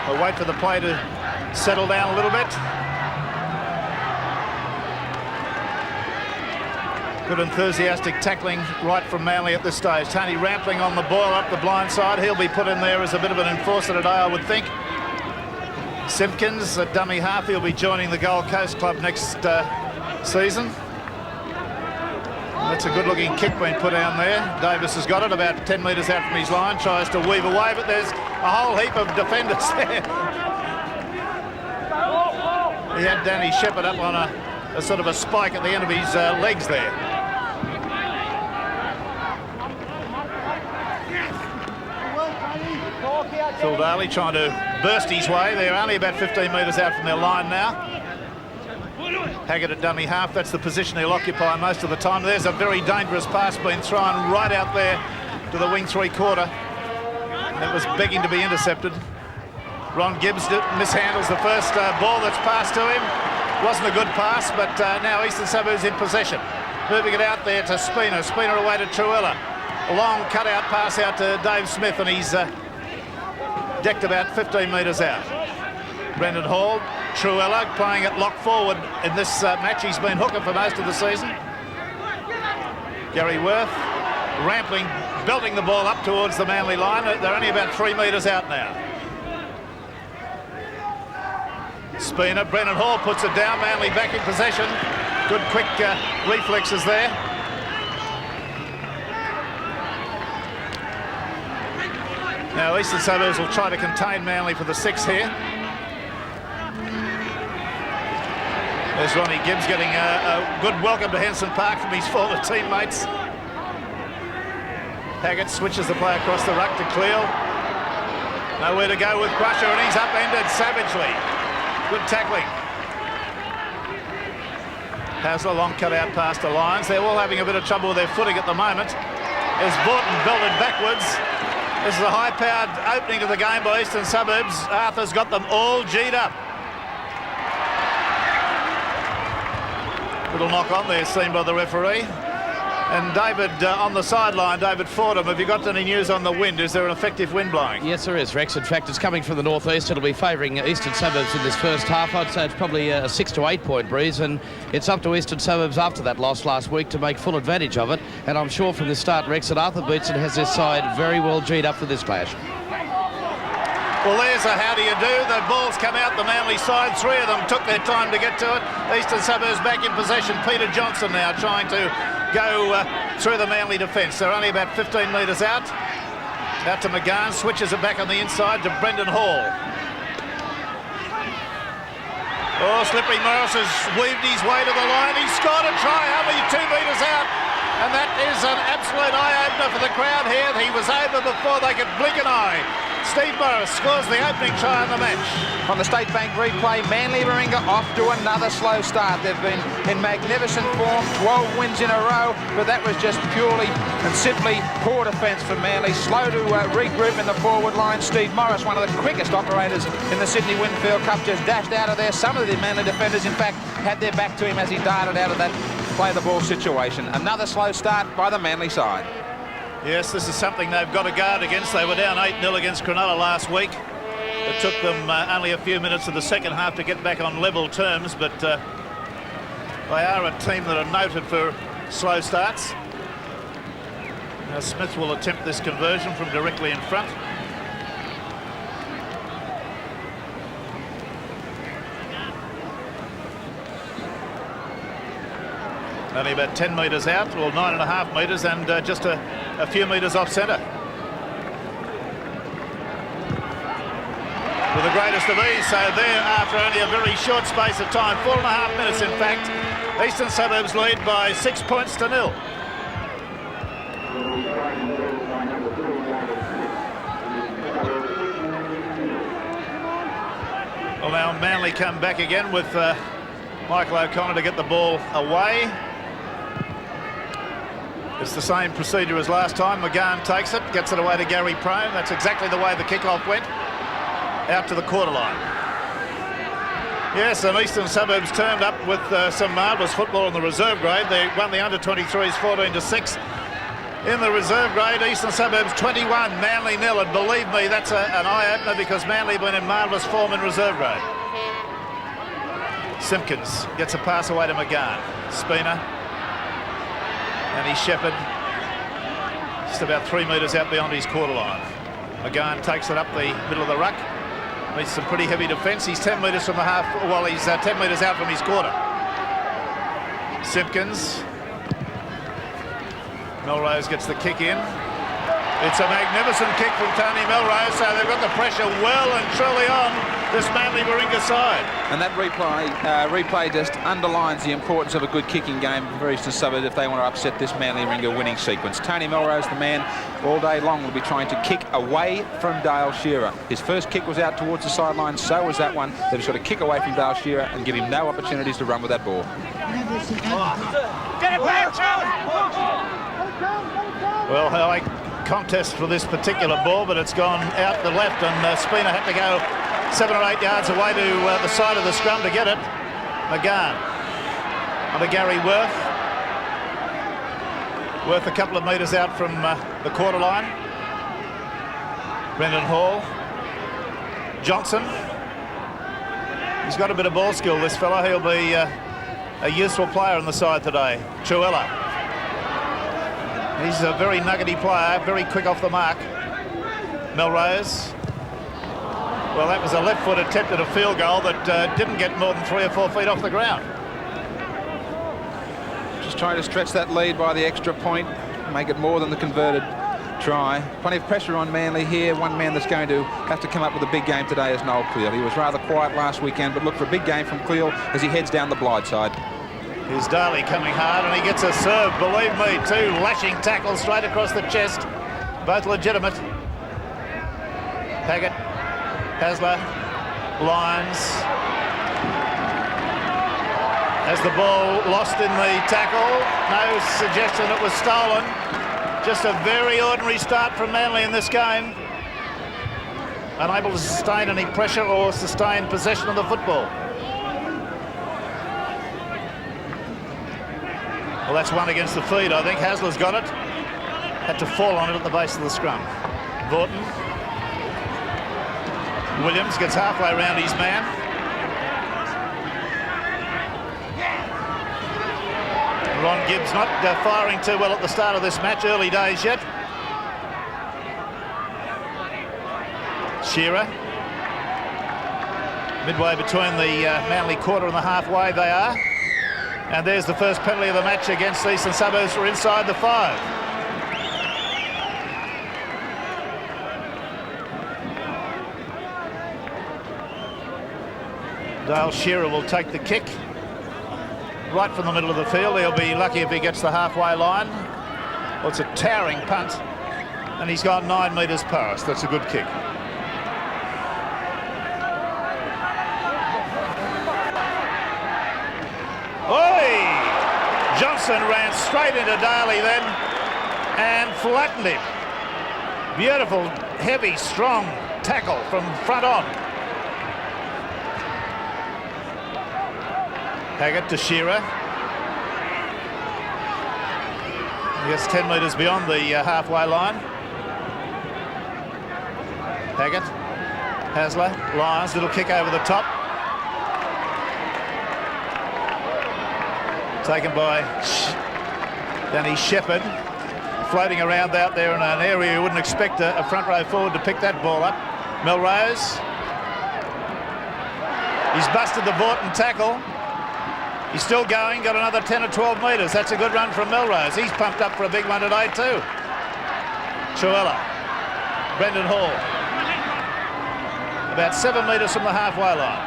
We'll wait for the play to settle down a little bit. Good enthusiastic tackling right from Manly at this stage. Tony Rampling on the ball up the blind side. He'll be put in there as a bit of an enforcer today, I would think. Simpkins, a dummy half, he'll be joining the Gold Coast club next season. That's a good-looking kick being put down there. Davis has got it about 10 metres out from his line, tries to weave away, but there's a whole heap of defenders there. He had Danny Shepherd up on a sort of a spike at the end of his legs there. Phil Daly trying to burst his way. They're only about 15 metres out from their line now. Haggart at dummy half, that's the position he'll occupy most of the time. There's a very dangerous pass being thrown right out there to the wing three-quarter. It was begging to be intercepted. Ron Gibbs mishandles the first ball that's passed to him. Wasn't a good pass, but now Eastern Suburbs in possession. Moving it out there to Spina. Spina away to Truella. A long cut-out pass out to Dave Smith, and he's decked about 15 metres out. Brendan Hall, Truella playing it lock forward in this match. He's been hooker for most of the season. Gary Worth, Rampling, belting the ball up towards the Manly line. They're only about 3 metres out now. Spina, Brendan Hall puts it down. Manly back in possession. Good quick reflexes there. Now Eastern Suburbs will try to contain Manly for the 6 here. There's Ronnie Gibbs getting a good welcome to Henson Park from his former teammates. Haggart switches the play across the ruck to Cleal. Nowhere to go with Crusher, and he's upended savagely. Good tackling. Hasler, long cut-out past the lines. They're all having a bit of trouble with their footing at the moment. As Borton belted backwards. This is a high-powered opening to the game by Eastern Suburbs. Arthur's got them all G'd up. Little knock on there seen by the referee. And David on the sideline, David Fordham, have you got any news on the wind? Is there an effective wind blowing? Yes, there is, Rex. In fact, it's coming from the northeast. It'll be favouring Eastern Suburbs in this first half. I'd say it's probably a 6 to 8 point breeze, and it's up to Eastern Suburbs after that loss last week to make full advantage of it. And I'm sure from the start, Rex, that Arthur Beetson has this side very well G'd up for this clash. Well, there's a how do you do. The ball's come out the Manly side. 3 of them took their time to get to it. Eastern Suburbs back in possession. Peter Johnson now trying to go through the Manly defence. They're only about 15 metres out. Out to McGahn, switches it back on the inside to Brendan Hall. Oh, Slippery Morris has weaved his way to the line. He's scored a try, only 2 metres out. And that is an absolute eye-opener for the crowd here. He was over before they could blink an eye. Steve Morris scores the opening try in the match. On the State Bank replay, Manly Warringah off to another slow start. They've been in magnificent form, 12 wins in a row, but that was just purely and simply poor defence from Manly. Slow to regroup in the forward line. Steve Morris, one of the quickest operators in the Sydney Winfield Cup, just dashed out of there. Some of the Manly defenders, in fact, had their back to him as he darted out of that play-the-ball situation. Another slow start by the Manly side. Yes, this is something they've got to guard against. They were down 8-0 against Cronulla last week. It took them only a few minutes of the second half to get back on level terms, but they are a team that are noted for slow starts. Now Smith will attempt this conversion from directly in front. Only about 10 metres out, or 9.5 metres, and just a few metres off centre. With the greatest of ease, so there after only a very short space of time, 4.5 minutes in fact, Eastern Suburbs lead by 6 points to 0. now Manly come back again with Michael O'Connor to get the ball away. It's the same procedure as last time. McGahn takes it, gets it away to Gary Prone. That's exactly the way the kickoff went, out to the quarter line. Yes, and Eastern Suburbs turned up with some marvellous football in the reserve grade. They won the under-23s 14-6. In the reserve grade, Eastern Suburbs 21, Manly 0. And believe me, that's an eye-opener because Manly have been in marvellous form in reserve grade. Simpkins gets a pass away to McGahn. Spina. And he's Shepherd just about 3 metres out beyond his quarter line. McGahn takes it up the middle of the ruck. Meets some pretty heavy defence. He's 10 metres from the half, well, he's 10 metres out from his quarter. Simpkins. Melrose gets the kick in. It's a magnificent kick from Tony Melrose, so they've got the pressure well and truly on this Manly Warringah side. And that replay just underlines the importance of a good kicking game for Eastern Suburbs if they want to upset this Manly Warringah winning sequence. Tony Melrose, the man, all day long will be trying to kick away from Dale Shearer. His first kick was out towards the sideline, so was that one. They've just got to kick away from Dale Shearer and give him no opportunities to run with that ball. Get it back, Charlie! Well, I contest for this particular ball, but it's gone out the left, and Spina had to go 7 or 8 yards away to the side of the scrum to get it. McGahn onto Gary Worth. Worth a couple of metres out from the quarter line. Brendan Hall. Johnson. He's got a bit of ball skill, this fella. He'll be a useful player on the side today. Truella. He's a very nuggety player, very quick off the mark. Melrose. Well, that was a left foot attempt at a field goal that didn't get more than 3 or 4 feet off the ground. Just trying to stretch that lead by the extra point, make it more than the converted try. Plenty of pressure on Manly here. One man that's going to have to come up with a big game today is Noel Cleal. He was rather quiet last weekend, but look for a big game from Cleal as he heads down the Blythe side. Here's Daly coming hard, and he gets a serve, believe me, 2 lashing tackles straight across the chest, both legitimate. Paget, Hasler, Lyons. As the ball lost in the tackle, no suggestion it was stolen. Just a very ordinary start from Manly in this game. Unable to sustain any pressure or sustain possession of the football. Well, that's one against the feed, I think. Hasler's got it. Had to fall on it at the base of the scrum. Vaughton. Williams gets halfway around his man. Ron Gibbs not firing too well at the start of this match. Early days yet. Shearer. Midway between the Manly quarter and the halfway they are. And there's the first penalty of the match against Eastern Suburbs for inside the 5. Dale Shearer will take the kick right from the middle of the field. He'll be lucky if he gets the halfway line. Well, it's a towering punt, and he's gone 9 metres past. That's a good kick. Oi! Johnson ran straight into Daly then and flattened him. Beautiful, heavy, strong tackle from front on. Haggett to Shearer. He gets 10 metres beyond the halfway line. Haggett, Hasler, Lyons, little kick over the top. Taken by Danny Shepherd, floating around out there in an area you wouldn't expect a front row forward to pick that ball up. Melrose. He's busted the Vaughton tackle. He's still going, got another 10 or 12 metres. That's a good run from Melrose. He's pumped up for a big one today too. Truella. Brendan Hall. About 7 metres from the halfway line.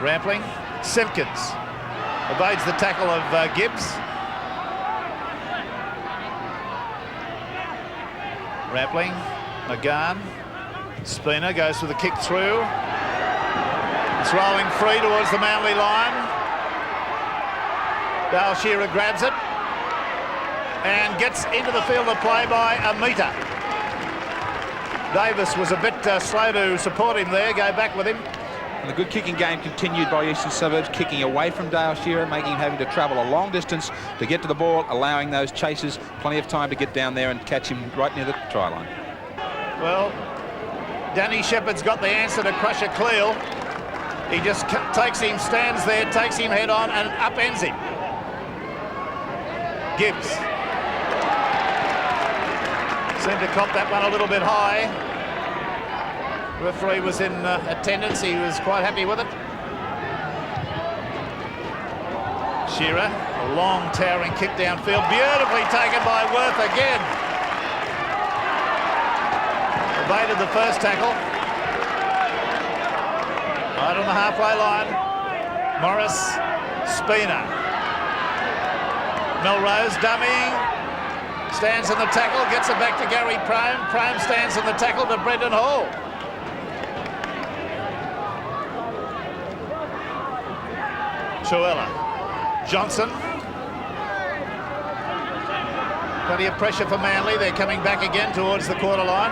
Rampling. Simpkins. Evades the tackle of Gibbs. Rampling, McGahn, Spina goes for the kick through. It's rolling free towards the Manly line. Dale Shearer grabs it and gets into the field of play by a metre. Davis was a bit slow to support him there. Go back with him. And the good kicking game continued by Eastern Suburbs, kicking away from Dale Shearer, making him having to travel a long distance to get to the ball, allowing those chasers plenty of time to get down there and catch him right near the try line. Well, Danny Shepherd's got the answer to Crusher Cleal. He just takes him, stands there, takes him head on and upends him. Gibbs. Seemed to cop that one a little bit high. Referee was in attendance. He was quite happy with it. Shearer, a long towering kick downfield, beautifully taken by Worth again. Evaded the first tackle. Right on the halfway line. Morris, Spina. Melrose dummying. Stands in the tackle, gets it back to Gary Prome. Prome stands in the tackle to Brendan Hall. Chuella. Johnson. Plenty of pressure for Manly. They're coming back again towards the quarter line.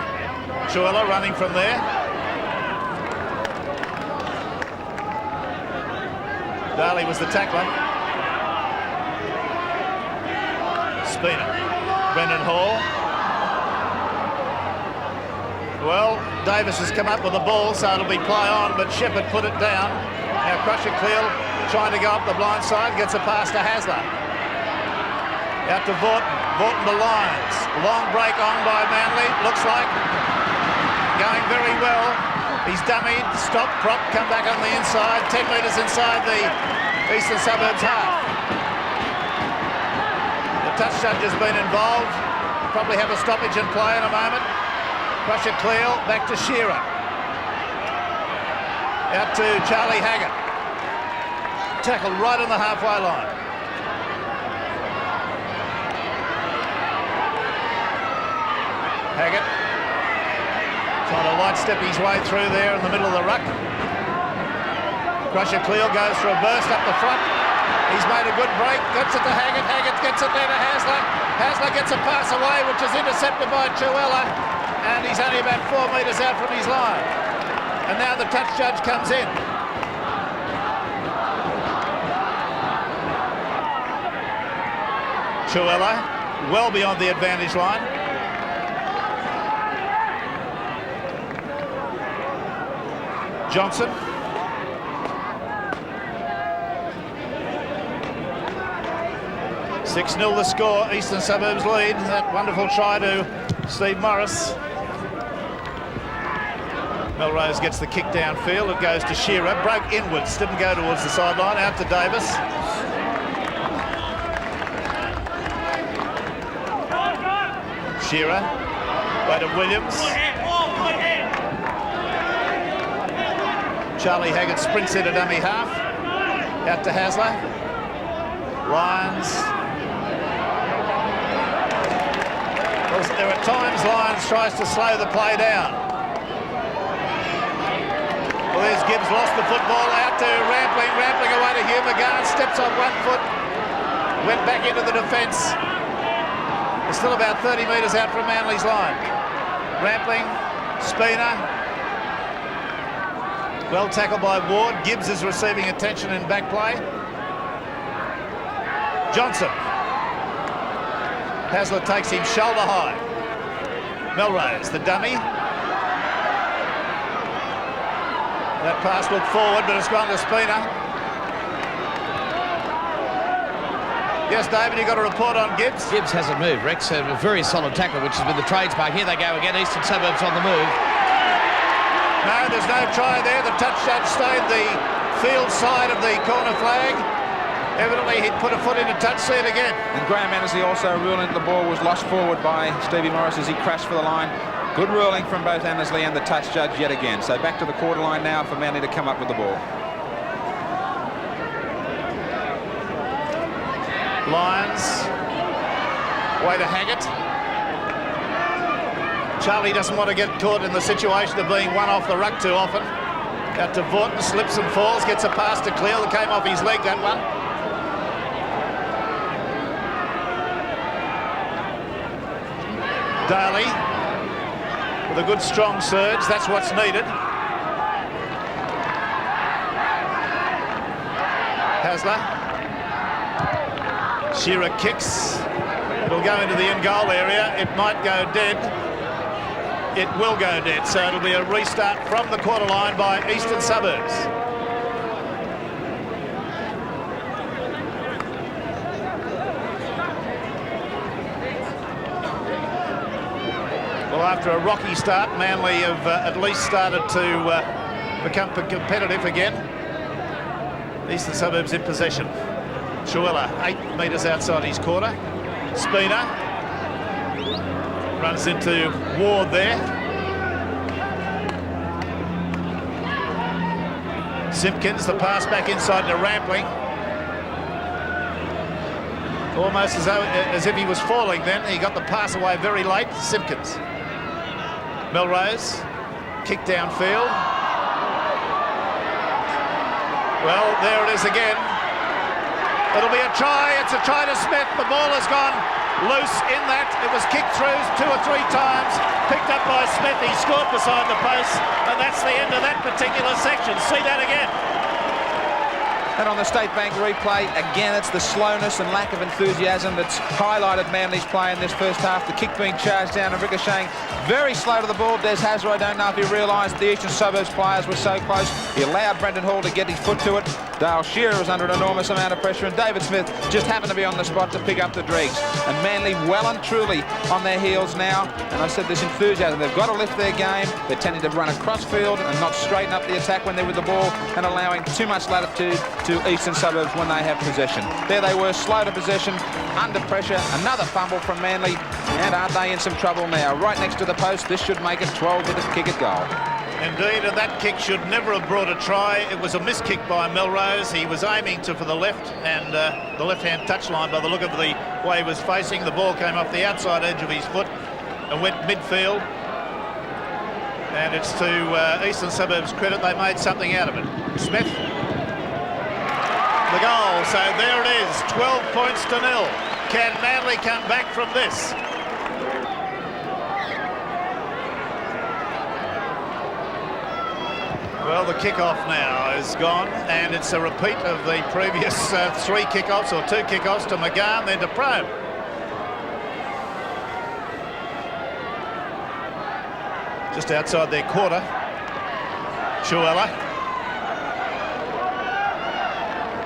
Chuella running from there. Daly was the tackler. Spina. Brendan Hall. Well, Davis has come up with the ball, so it'll be play on, but Shepherd put it down. Now Crusher Cleal trying to go up the blind side, gets a pass to Hasler. Out to Vaughton. Vaughton to Lyons. Long break on by Manly, looks like. Going very well. He's dummied, stop, prop, come back on the inside, 10 metres inside the Eastern Suburbs half. Touch judge has been involved. Probably have a stoppage in play in a moment. Crusher Cleal back to Shearer. Out to Charlie Haggett. Tackled right on the halfway line. Haggett trying to light step his way through there in the middle of the ruck. Crusher Cleal goes for a burst up the front. He's made a good break, gets it to Haggett, Haggett gets it there to Hasler. Hasler gets a pass away, which is intercepted by Chuella, and he's only about 4 metres out from his line. And now the touch judge comes in. Chuella, well beyond the advantage line. Johnson. $6-0 the score, Eastern Suburbs lead. That wonderful try to Steve Morris. Melrose gets the kick downfield. It goes to Shearer. Broke inwards, didn't go towards the sideline. Out to Davis. Shearer. Way to Williams. Charlie Haggett sprints into dummy half. Out to Hasler. Lyons. There are times Lyons tries to slow the play down. Well, there's Gibbs, lost the football, out to Rampling, Rampling away to Hugh McGann, steps on 1 foot, went back into the defence. They're still about 30 metres out from Manly's line. Rampling, Spina. Well tackled by Ward. Gibbs is receiving attention in back play. Johnson. Hasler takes him shoulder high. Melrose, the dummy. That pass looked forward, but it's gone to Spina. Yes, David, you got a report on Gibbs? Gibbs hasn't moved, Rex. A very solid tackle, which has been the trademark. Here they go again, Eastern Suburbs on the move. No, there's no try there. The touch judge stayed the field side of the corner flag. Evidently, he'd put a foot in a touch, see it again. And Graham Annesley also ruling that the ball was lost forward by Stevie Morris as he crashed for the line. Good ruling from both Annesley and the touch judge yet again. So back to the quarter line now for Manly to come up with the ball. Lyons. Way to Haggett. Charlie doesn't want to get caught in the situation of being one off the ruck too often. Out to Vorton, slips and falls, gets a pass to Cleal. It came off his leg, that one. Daly with a good strong surge. That's what's needed. Hasler. Shearer kicks. It'll go into the end goal area. It might go dead. It will go dead. So it'll be a restart from the quarter line by Eastern Suburbs. Well, after a rocky start, Manly have at least started to become competitive again. Eastern Suburbs in possession. Cronulla 8 metres outside his quarter. Spina runs into Ward there. Simpkins, the pass back inside to Rampling. Almost as if he was falling then. He got the pass away very late. Simpkins. Melrose, kick downfield. Well, there it is again. It'll be a try. It's a try to Smith. The ball has gone loose in that. It was kicked through 2 or 3 times. Picked up by Smith. He scored beside the post. And that's the end of that particular section. See that again. And on the State Bank replay, again, it's the slowness and lack of enthusiasm that's highlighted Manly's play in this first half. The kick being charged down and ricocheting very slow to the ball. Des Hasler, I don't know if he realised the Eastern Suburbs players were so close. He allowed Brendan Hall to get his foot to it. Dale Shearer was under an enormous amount of pressure, and David Smith just happened to be on the spot to pick up the dregs. And Manly well and truly on their heels now. And I said this enthusiasm, they've got to lift their game. They're tending to run across field and not straighten up the attack when they're with the ball, and allowing too much latitude to Eastern Suburbs when they have possession. There they were, slow to possession, under pressure, another fumble from Manly, and aren't they in some trouble now? Right next to the post, this should make it 12 with a kick at goal. Indeed, and that kick should never have brought a try. It was a missed kick by Melrose. He was aiming for the left, and the left-hand touchline, by the look of the way he was facing, the ball came off the outside edge of his foot and went midfield. And it's to Eastern Suburbs' credit, they made something out of it. Smith. The goal, so there it is, 12 points to 0. Can Manly come back from this? Well, the kick-off now is gone, and it's a repeat of the previous 3 kick-offs, or 2 kick-offs, to McGahn, then to Prome. Just outside their quarter, Cronulla.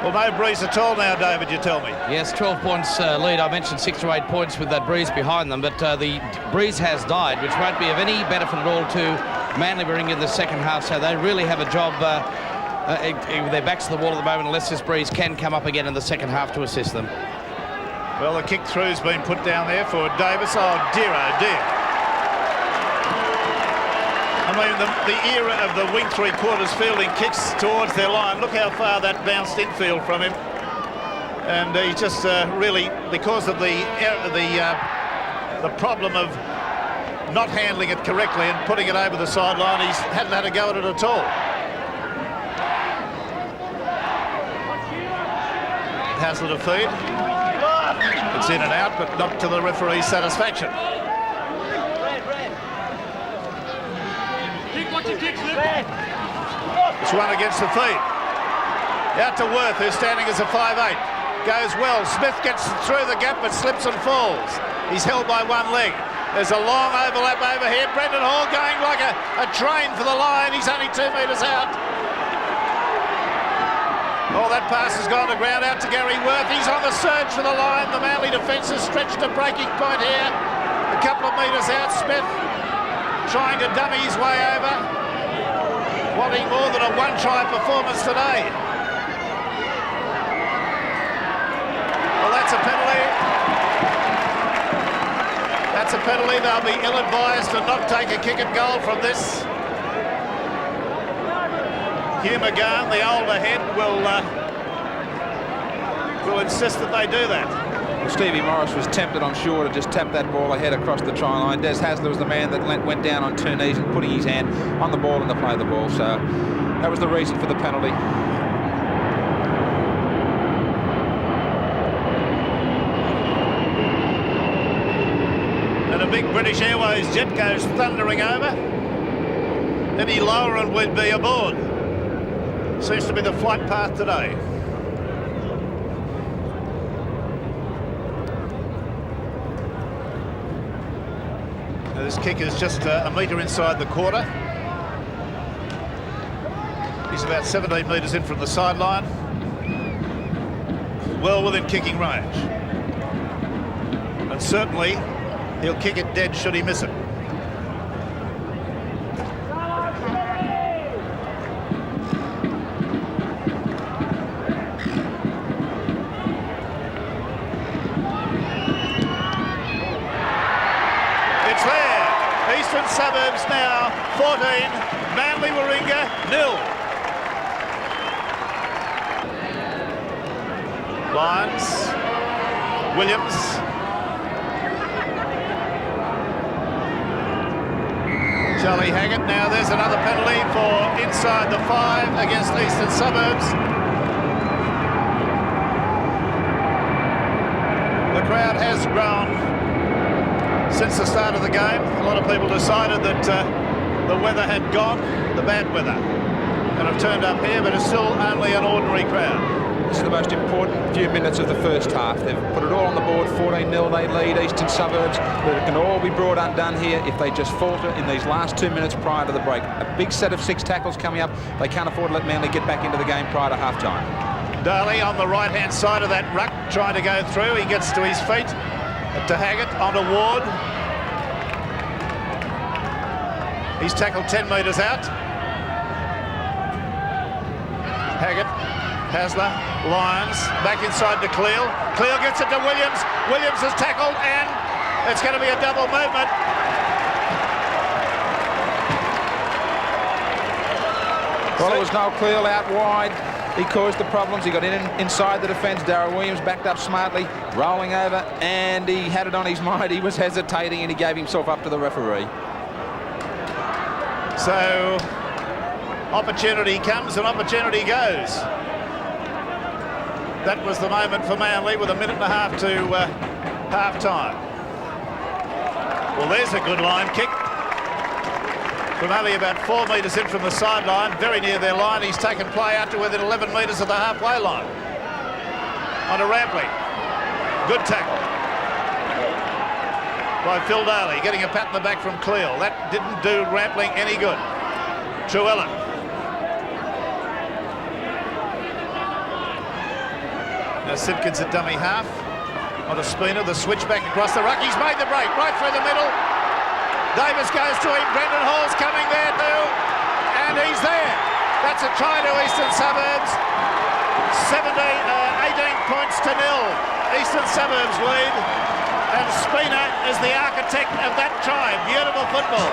Well, no breeze at all now, David, you tell me. Yes, 12 points lead. I mentioned 6 to 8 points with that breeze behind them, but the breeze has died, which won't be of any benefit at all to Manly Warringah in the second half, so they really have a job with their backs to the wall at the moment, unless this breeze can come up again in the second half to assist them. Well, the kick through's been put down there for Davis. Oh dear, oh dear. I mean, the era of the wing three-quarters fielding kicks towards their line. Look how far that bounced infield from him. And he just really, because of the problem of not handling it correctly and putting it over the sideline, he hadn't had a go at it at all. Hasler to feed. It's in and out, but not to the referee's satisfaction. It's run against the feed. Out to Worth, who's standing as a 5'8". Goes well. Smith gets through the gap but slips and falls. He's held by one leg. There's a long overlap over here. Brendan Hall going like a train for the line. He's only 2 metres out. Oh, that pass has gone to ground, out to Gary Worth. He's on the surge for the line. The Manly defence is stretched to breaking point here. A couple of metres out. Smith trying to dummy his way over. Wanting more than a one-try performance today. Well, that's a penalty. That's a penalty. They'll be ill-advised to not take a kick at goal from this. Hugh McGahn, the older head, will insist that they do that. Well, Stevie Morris was tempted, I'm sure, to just tap that ball ahead across the try line. Des Hasler was the man that went down on 2 knees and putting his hand on the ball and to play the ball. So That was the reason for the penalty. And a big British Airways jet goes thundering over. Any lower and we'd be aboard. Seems to be the flight path today. Now this kick is just a metre inside the quarter. He's about 17 metres in from the sideline. Well within kicking range. And certainly he'll kick it dead should he miss it. It's there. Eastern Suburbs now 14, Manly Warringah 0. Lyons, Williams. Charlie Haggett. Now there's another penalty for inside the 5 against Eastern Suburbs. The crowd has grown since the start of the game. A lot of people decided that the weather had gone, the bad weather, and have turned up here, but it's still only an ordinary crowd. This is the most important few minutes of the first half. They've put it all on the board, 14-0 they lead Eastern Suburbs, but it can all be brought undone here if they just falter in these last 2 minutes prior to the break. A big set of 6 tackles coming up. They can't afford to let Manly get back into the game prior to half-time. Daly on the right-hand side of that ruck, trying to go through. He gets to his feet. To Haggett, onto Ward. He's tackled 10 metres out. Haggett, Hasler, Lyons, back inside to Cleal. Cleal gets it to Williams. Williams is tackled, and it's going to be a double movement. Well, it was Noel Cleal out wide. He caused the problems. He got inside the defence. Darryl Williams backed up smartly, rolling over, and he had it on his mind. He was hesitating, and he gave himself up to the referee. So, opportunity comes and opportunity goes. That was the moment for Manly with 1.5 minutes to half-time. Well, there's a good line kick. From only about 4 metres in from the sideline, very near their line, he's taken play out to within 11 metres of the halfway line. On to Rampling. Good tackle by Phil Daly, getting a pat in the back from Cleal. That didn't do Rampling any good. Truellen. Now Simpkins at dummy half. On to Spina, the switchback across the ruck. He's made the break right through the middle. Davis goes to him. Brendan Hall's coming there too. And he's there. That's a try to Eastern Suburbs. 18 points to 0. Eastern Suburbs lead. And Spina is the architect of that try. Beautiful football.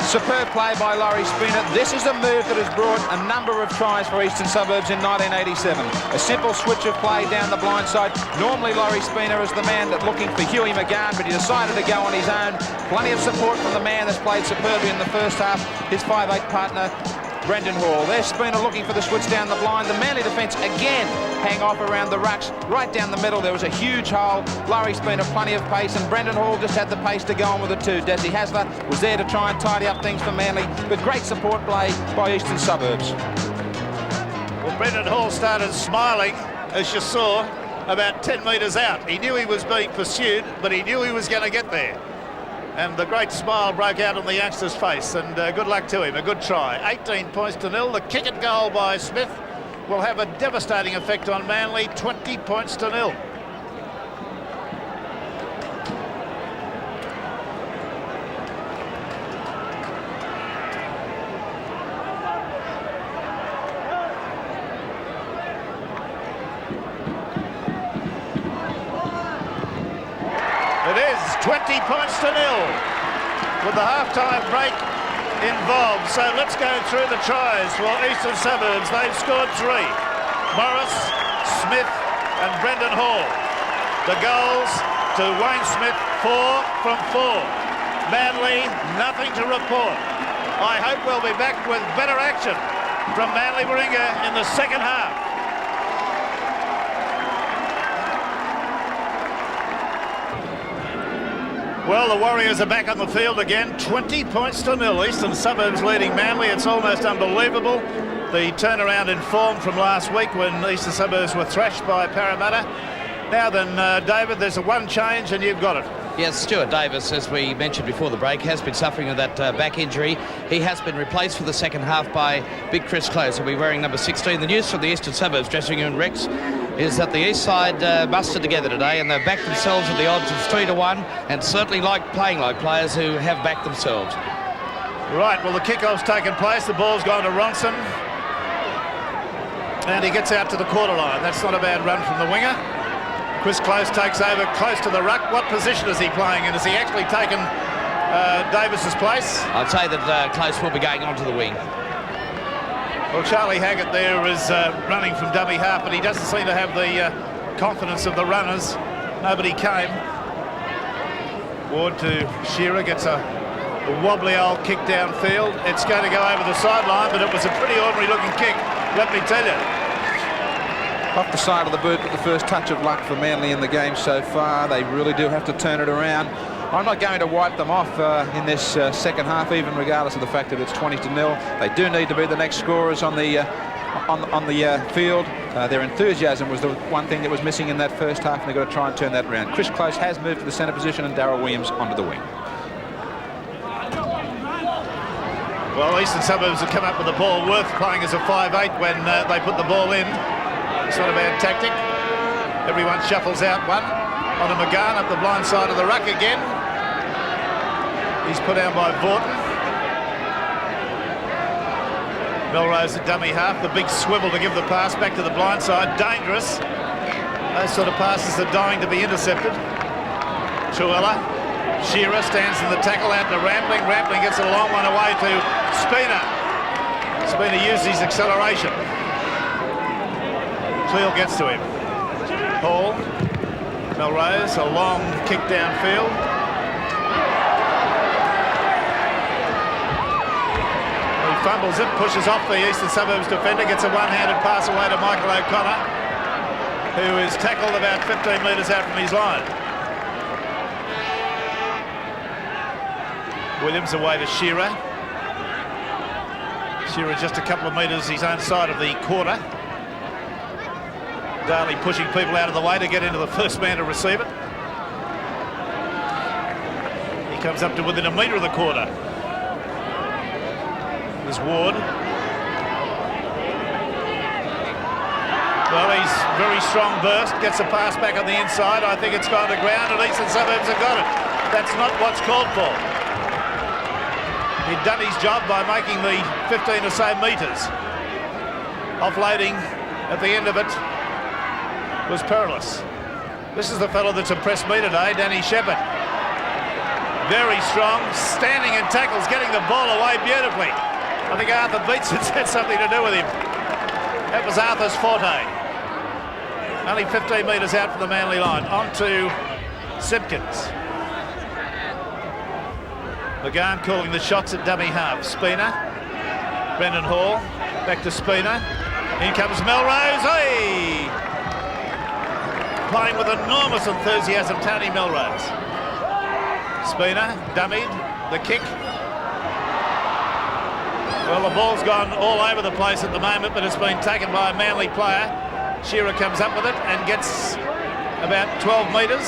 Superb play by Laurie Spina. This is a move that has brought a number of tries for Eastern Suburbs in 1987. A simple switch of play down the blind side. Normally Laurie Spina is the man that looking for Huey McGann, but he decided to go on his own. Plenty of support from the man that's played superbly in the first half, his 5'8" partner, Brendan Hall. There's Spina looking for the switch down the blind. The Manly defence again hang off around the rucks. Right down the middle, there was a huge hole. Laurie Spina, plenty of pace, and Brendan Hall just had the pace to go on with it too. Desi Hasler was there to try and tidy up things for Manly, but great support play by Eastern Suburbs. Well, Brendan Hall started smiling, as you saw, about 10 metres out. He knew he was being pursued, but he knew he was going to get there. And the great smile broke out on the youngster's face, and good luck to him. A good try. 18 points to 0. The kick and goal by Smith will have a devastating effect on Manly. 20 points to 0. It is 20 points to 0 with the half-time break involved. So let's go through the tries for Eastern Suburbs. They've scored 3. Morris, Smith and Brendan Hall. The goals to Wayne Smith, 4 from 4. Manly, nothing to report. I hope we'll be back with better action from Manly Warringah in the second half. Well, the Warriors are back on the field again. 20 points to nil. Eastern Suburbs leading Manly. It's almost unbelievable. The turnaround in form from last week when Eastern Suburbs were thrashed by Parramatta. Now then, David, there's a one change and you've got it. Yes, Stuart Davis, as we mentioned before the break, has been suffering with that back injury. He has been replaced for the second half by Big Chris Close, who'll be wearing number 16. The news from the Eastern Suburbs dressing room, Rex, is that the east side mustered together today and they've backed themselves at the odds of 3-1 and certainly like playing like players who have backed themselves. Right, well, the kickoff's taken place. The ball's gone to Ronson. And he gets out to the quarter line. That's not a bad run from the winger. Chris Close takes over close to the ruck. What position is he playing in? Has he actually taken Davis's place? I'd say that Close will be going onto the wing. Well, Charlie Haggett there is running from dummy half, but he doesn't seem to have the confidence of the runners. Nobody came. Ward to Shearer, gets a wobbly old kick downfield. It's going to go over the sideline, but it was a pretty ordinary looking kick, let me tell you. Off the side of the boot, but the first touch of luck for Manly in the game so far. They really do have to turn it around. I'm not going to wipe them off in this second half, even regardless of the fact that it's 20-0. They do need to be the next scorers on the field. Their enthusiasm was the one thing that was missing in that first half, and they've got to try and turn that around. Chris Close has moved to the centre position, and Darryl Williams onto the wing. Well, Eastern Suburbs have come up with the ball. Worth playing as a 5'8" when they put the ball in. It's not a bad tactic. Everyone shuffles out one. On a McGahn up the blind side of the ruck again. He's put down by Vaughton. Melrose at dummy half. The big swivel to give the pass back to the blind side. Dangerous. Those sort of passes are dying to be intercepted. Truella. Shearer stands in the tackle out to Rampling. Rampling gets a long one away to Spina. Spina uses his acceleration. Cleel gets to him. Hall. Melrose, a long kick downfield. He fumbles it, pushes off the Eastern Suburbs defender, gets a one-handed pass away to Michael O'Connor, who is tackled about 15 metres out from his line. Williams away to Shearer. Shearer just a couple of metres his own side of the quarter. Daly pushing people out of the way to get into the first man to receive it. He comes up to within a metre of the quarter. There's Ward. Well, he's very strong burst, gets a pass back on the inside. I think it's gone to ground, and Eastern Suburbs have got it. That's not what's called for. He'd done his job by making the 15 or so metres. Offloading at the end of it was perilous. This is the fellow that's impressed me today, Danny Shepherd. Very strong, standing in tackles, getting the ball away beautifully. I think Arthur Beetson had something to do with him. That was Arthur's forte. Only 15 metres out from the Manly line. On to Simpkins. McGahn calling the shots at dummy half. Spina. Brendan Hall. Back to Spina. In comes Melrose. Hey! Playing with enormous enthusiasm, Tony Melrose. Spina, dummied, the kick. Well, the ball's gone all over the place at the moment, but it's been taken by a Manly player. Shearer comes up with it and gets about 12 metres.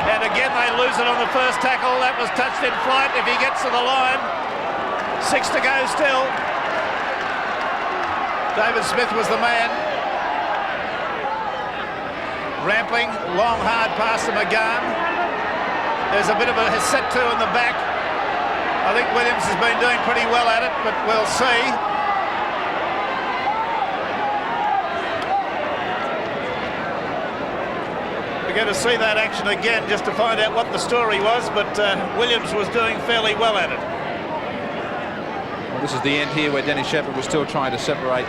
And again, they lose it on the first tackle. That was touched in flight. If he gets to the line, 6 to go still. David Smith was the man. Rampling, long, hard pass to McGahn. There's a bit of a set to in the back. I think Williams has been doing pretty well at it, but we'll see. We're going to see that action again just to find out what the story was, but Williams was doing fairly well at it. Well, this is the end here where Dennis Shepherd was still trying to separate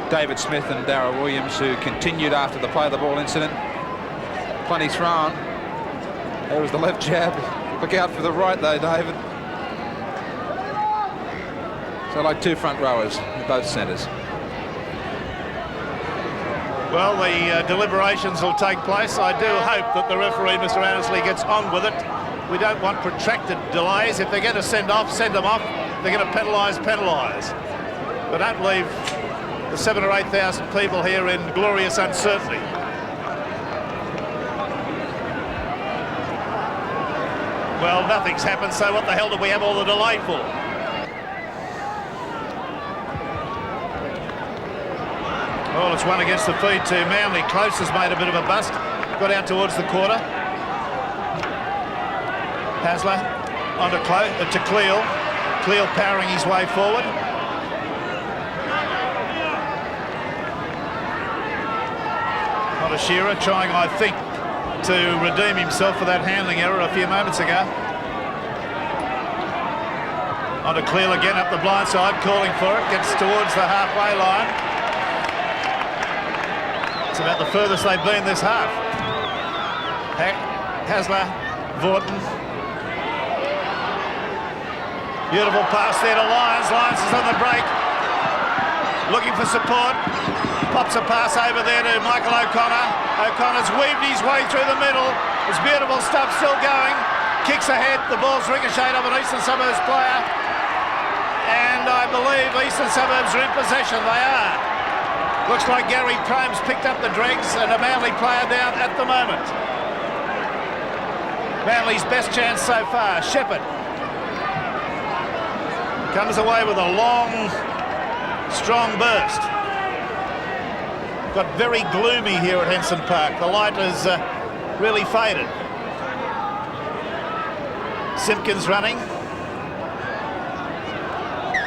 David Smith and Darryl Williams, who continued after the play the ball incident. Plenty thrown. There was the left jab. Look out for the right though, David. So like two front rowers in both centres. Well, the deliberations will take place. I do hope that the referee, Mr. Annesley, gets on with it. We don't want protracted delays. If they're going to send off, send them off. If they're going to penalise, penalise. But don't leave the 7,000 or 8,000 people here in glorious uncertainty. Well, nothing's happened, so what the hell do we have all the delay for? Well, it's one against the feed to Manly. Close has made a bit of a bust. Got out towards the quarter. Hasler on to Cleal. Cleal powering his way forward. On to Shearer, trying, I think, to redeem himself for that handling error a few moments ago. On to Cleal again up the blind side, calling for it. Gets towards the halfway line. It's about the furthest they've been this half. Hasler, Vorton. Beautiful pass there to Lyons. Lyons is on the break. Looking for support. Pops a pass over there to Michael O'Connor. O'Connor's weaved his way through the middle. There's beautiful stuff still going. Kicks ahead. The ball's ricocheted off an Eastern Suburbs player. And I believe Eastern Suburbs are in possession. They are. Looks like Gary Prime's picked up the dregs and a Manly player down at the moment. Manly's best chance so far. Shepherd comes away with a long, strong burst. Got very gloomy here at Henson Park. The light is really faded. Simpkins running.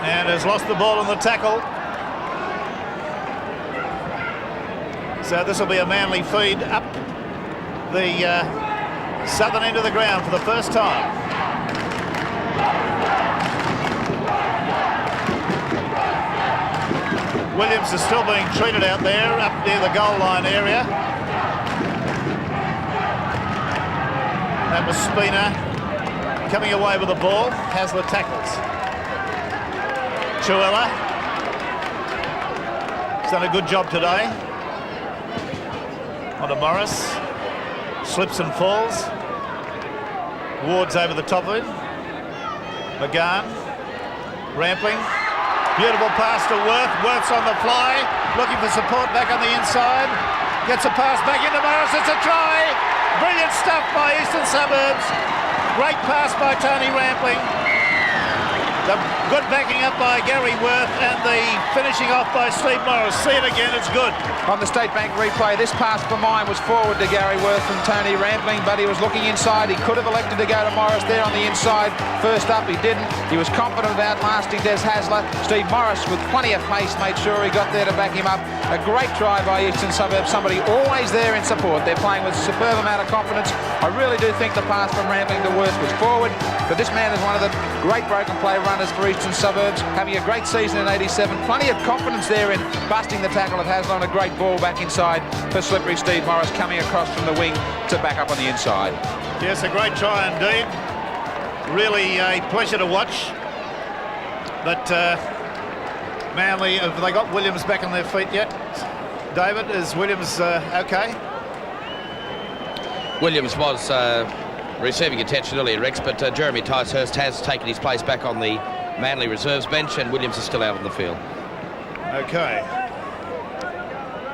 And has lost the ball on the tackle. So this will be a Manly feed up the southern end of the ground for the first time. Williams is still being treated out there up near the goal line area. That was Spina coming away with the ball. Hasler tackles. Chuella. He's done a good job today. On to Morris. Slips and falls. Ward's over the top of him. McGahn. Rampling. Beautiful pass to Worth. Worth's on the fly. Looking for support back on the inside. Gets a pass back into Morris. It's a try. Brilliant stuff by Eastern Suburbs. Great pass by Tony Rampling. The good backing up by Gary Worth and the finishing off by Steve Morris. See it again, it's good. On the State Bank replay, this pass Balmain was forward to Gary Worth from Tony Rampling, but he was looking inside. He could have elected to go to Morris there on the inside. First up, he didn't. He was confident of outlasting Des Hasler. Steve Morris, with plenty of pace, made sure he got there to back him up. A great try by Eastern Suburbs. Somebody always there in support. They're playing with a superb amount of confidence. I really do think the pass from Rampling to Worth was forward, but this man is one of the great broken play runners for Eastern Suburbs, having a great season in 87. Plenty of confidence there in busting the tackle of Hasler, and a great ball back inside for slippery Steve Morris coming across from the wing to back up on the inside. Yes, a great try indeed. Really a pleasure to watch. But Manly, have they got Williams back on their feet yet? David, is Williams okay? Williams was receiving attention earlier, Rex, but Jeremy Ticehurst has taken his place back on the Manly reserves bench, and Williams is still out on the field. Okay.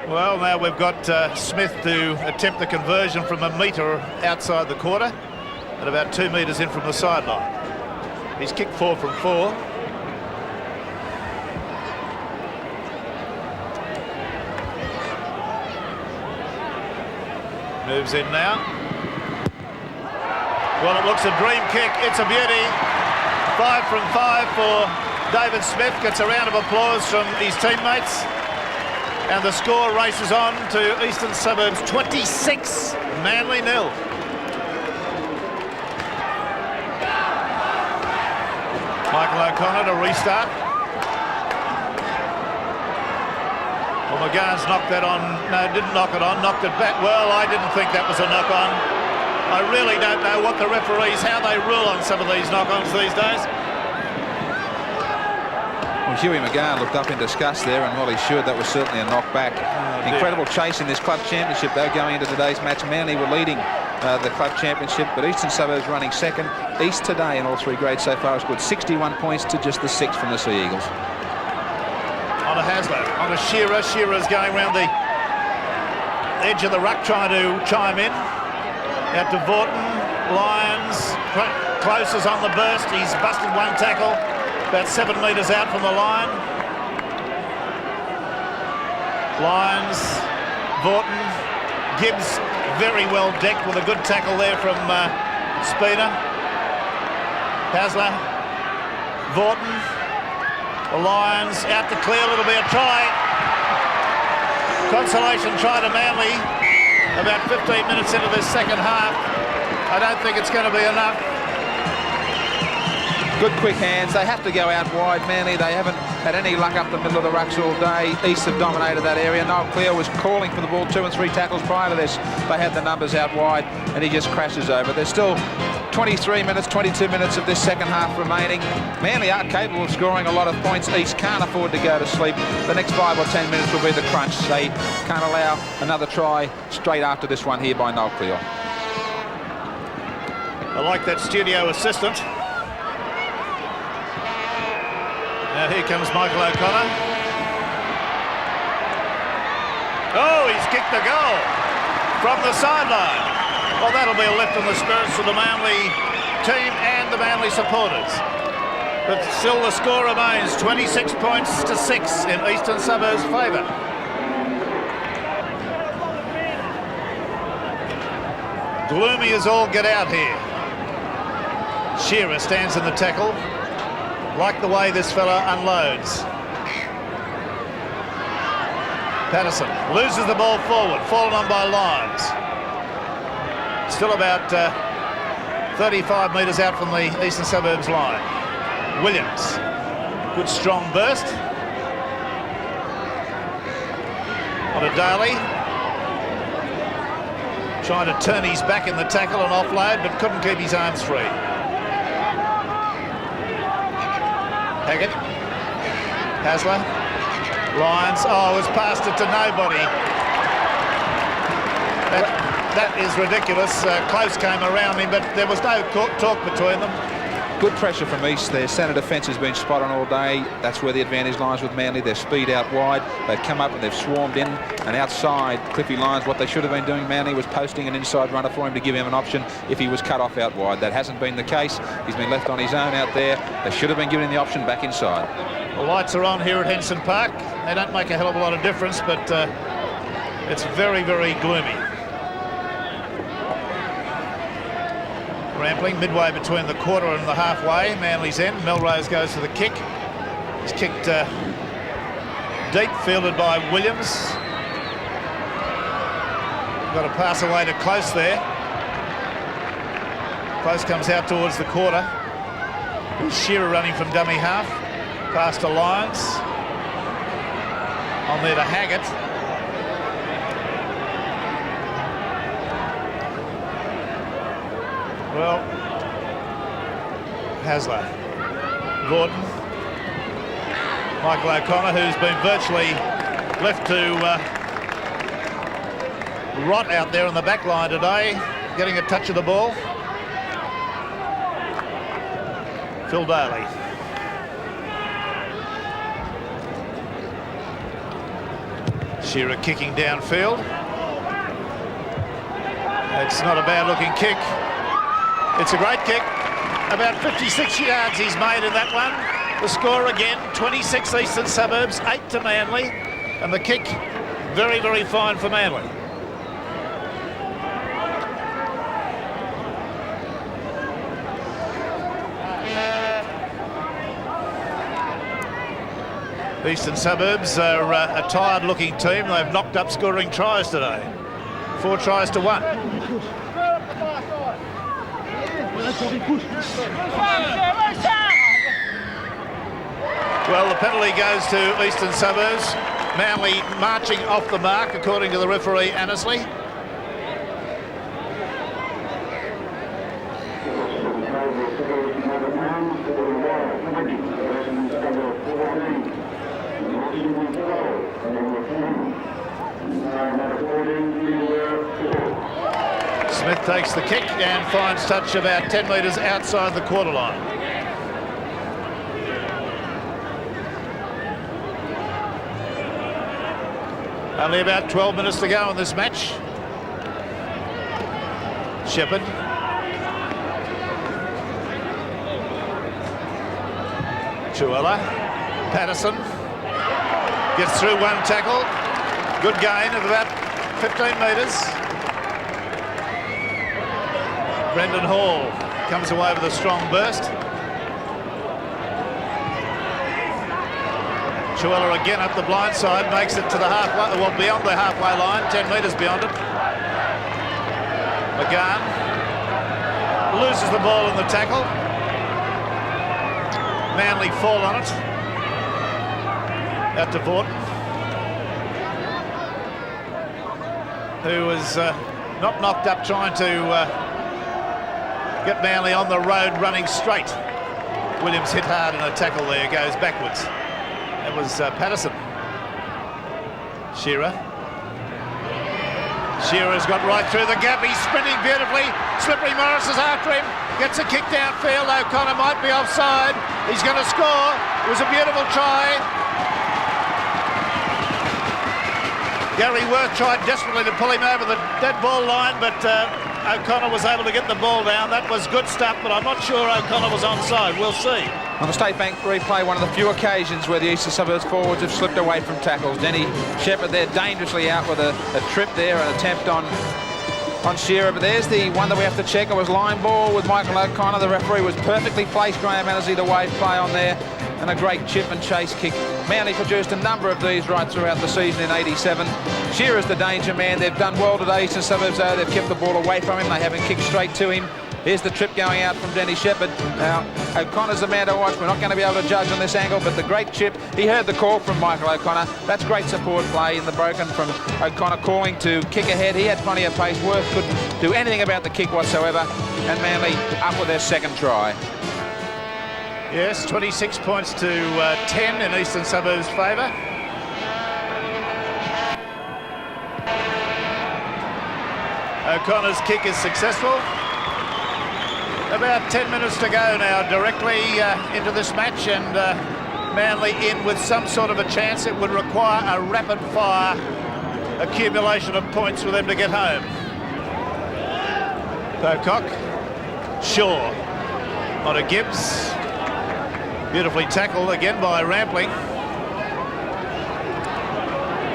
Well, now we've got Smith to attempt the conversion from a metre outside the quarter and about 2 metres in from the sideline. He's kicked 4 from 4. Moves in now. Well, it looks a dream kick. It's a beauty. 5 from 5 for David Smith. Gets a round of applause from his teammates. And the score races on to Eastern Suburbs 26, Manly 0. Michael O'Connor to restart. Well, McGann's knocked that on. No, didn't knock it on, knocked it back. Well, I didn't think that was a knock on. I really don't know what the referees, how they rule on some of these knock-ons these days. Well, Huey McGann looked up in disgust there, and well, he should. That was certainly a knockback. Incredible chase in this club championship, though, going into today's match. Manly were leading the club championship, but Eastern Suburbs running second. East today in all three grades so far has scored 61 points to just the 6 from the Sea Eagles. On to Hasler, on to Shearer. Shearer's going around the edge of the ruck, trying to chime in. Out to Vaughton. Lyons, Close is on the burst. He's busted one tackle, about 7 metres out from the line. Lyons, Vaughton, Gibbs very well decked with a good tackle there from Speeder. Hasler, Vaughton, the Lions out to clear, a little bit of try. Consolation try to Manly about 15 minutes into this second half. I don't think it's going to be enough. Good quick hands. They have to go out wide, Manly. They haven't had any luck up the middle of the rucks all day. East have dominated that area. Noel Cleo was calling for the ball 2 and 3 tackles prior to this. They had the numbers out wide, and he just crashes over. There's still 23 minutes, 22 minutes of this second half remaining. Manly are capable of scoring a lot of points. East can't afford to go to sleep. The next 5 or 10 minutes will be the crunch. They can't allow another try straight after this one here by Noel Cleo. I like that studio assistant. Now here comes Michael O'Connor. Oh, he's kicked the goal from the sideline. Well, that'll be a lift in the spirits of the Manly team and the Manly supporters. But still the score remains 26 points to 6 in Eastern Suburbs' favour. Gloomy as all get out here. Shearer stands in the tackle. Like the way this fella unloads. Patterson loses the ball forward, fallen on by Lyons. Still about 35 metres out from the Eastern Suburbs line. Williams, good strong burst. On to Daly. Trying to turn his back in the tackle and offload, but couldn't keep his arms free. Haggett, Hasler, Lyons, oh, was passed it to nobody. That is ridiculous. Close came around him, but there was no talk between them. Good pressure from East. Their centre defence has been spot on all day. That's where the advantage lies with Manly. Their speed out wide. They've come up and they've swarmed in and outside Cliffy Lyons. What they should have been doing, Manly, was posting an inside runner for him to give him an option if he was cut off out wide. That hasn't been the case. He's been left on his own out there. They should have been giving him the option back inside. The lights are on here at Henson Park. They don't make a hell of a lot of difference, but it's very, very gloomy. Rampling midway between the quarter and the halfway. Manly's end. Melrose goes for the kick. It's kicked deep, fielded by Williams. Got a pass away to Close there. Close comes out towards the quarter. Shearer running from dummy half. Pass to Lyons. On there to Haggett. Well, Hasler, Gordon, Michael O'Connor, who's been virtually left to rot out there on the back line today, getting a touch of the ball. Phil Daly. Shearer kicking downfield. It's not a bad looking kick. It's a great kick. About 56 yards he's made in that one. The score again, 26 Eastern Suburbs, 8 to Manly. And the kick, very, very fine for Manly. Eastern Suburbs are a tired-looking team. They've knocked up scoring tries today. 4 tries to 1. Well, the penalty goes to Eastern Suburbs. Manly marching off the mark, according to the referee, Annesley. Smith takes the kick and finds touch about 10 metres outside the quarter line. Only about 12 minutes to go in this match. Shepherd. Cronulla. Patterson gets through one tackle. Good gain of about 15 metres. Brendan Hall comes away with a strong burst. Cronulla again up the blind side, makes it to the halfway, well, beyond the halfway line, 10 metres beyond it. McGann loses the ball in the tackle. Manly fall on it. Out to Vaughton, who was not knocked up trying to get Manly on the road running straight. Williams hit hard in a tackle there, goes backwards. That was Patterson. Shearer. Shearer's got right through the gap. He's sprinting beautifully. Slippery Morris is after him. Gets a kick downfield. O'Connor might be offside. He's going to score. It was a beautiful try. Gary Worth tried desperately to pull him over the dead ball line, but O'Connor was able to get the ball down. That was good stuff, but I'm not sure O'Connor was onside. We'll see. On the State Bank replay, one of the few occasions where the Eastern Suburbs forwards have slipped away from tackles. Denny Shepherd there dangerously out with a trip there, an attempt on Shearer. But there's the one that we have to check. It was line ball with Michael O'Connor. The referee was perfectly placed, Graham Annesley, the wave play on there. And a great chip and chase kick. Manly produced a number of these right throughout the season in '87. Shearer's the danger man. They've done well today, Eastern Suburbs, though. They've kept the ball away from him. They haven't kicked straight to him. Here's the trip going out from Denny Shepherd. Now, O'Connor's the man to watch. We're not going to be able to judge on this angle, but the great chip. He heard the call from Michael O'Connor. That's great support play in the broken from O'Connor calling to kick ahead. He had plenty of pace. Worth couldn't do anything about the kick whatsoever. And Manly up with their second try. Yes, 26 points to 10 in Eastern Suburbs' favour. O'Connor's kick is successful. About 10 minutes to go now, directly into this match, and Manly in with some sort of a chance. It would require a rapid-fire accumulation of points for them to get home. Pocock, Shaw, onto Gibbs. Beautifully tackled again by Rampling.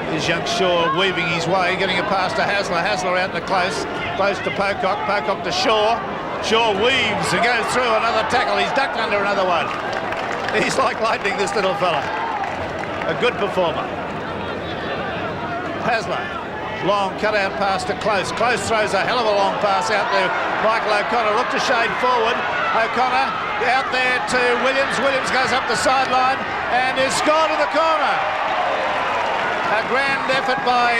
Here's young Shaw weaving his way, getting a pass to Hasler. Hasler out in the close to Pocock. Pocock to Shaw. Shaw weaves and goes through another tackle. He's ducked under another one. He's like lightning, this little fella. A good performer. Hasler. Long cut-out pass to Close. Close throws a hell of a long pass out there. Michael O'Connor looked to shade forward. O'Connor out there to Williams. Williams goes up the sideline and is scored in the corner. A grand effort by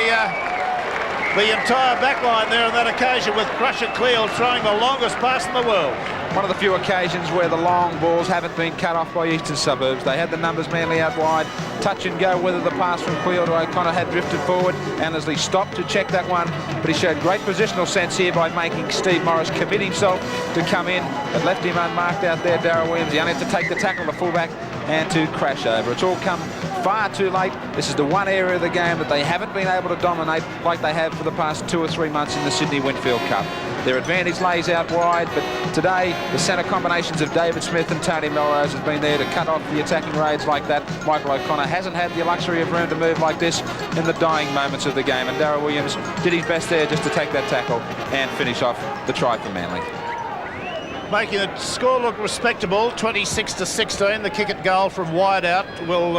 the entire back line there on that occasion, with Crusher Cleal throwing the longest pass in the world. One of the few occasions where the long balls haven't been cut off by Eastern Suburbs. They had the numbers, Manly out wide, touch and go, whether the pass from Cleal to O'Connor had drifted forward. Annesley stopped to check that one, but he showed great positional sense here by making Steve Morris commit himself to come in. It left him unmarked out there, Darryl Williams. He only had to take the tackle, the fullback, and to crash over. It's all come far too late. This is the one area of the game that they haven't been able to dominate like they have for the past 2 or 3 months in the Sydney Winfield Cup. Their advantage lays out wide, but today the centre combinations of David Smith and Tony Melrose has been there to cut off the attacking raids like that. Michael O'Connor hasn't had the luxury of room to move like this in the dying moments of the game, and Darryl Williams did his best there just to take that tackle and finish off the try for Manly. Making the score look respectable, 26-16. The kick at goal from wide out will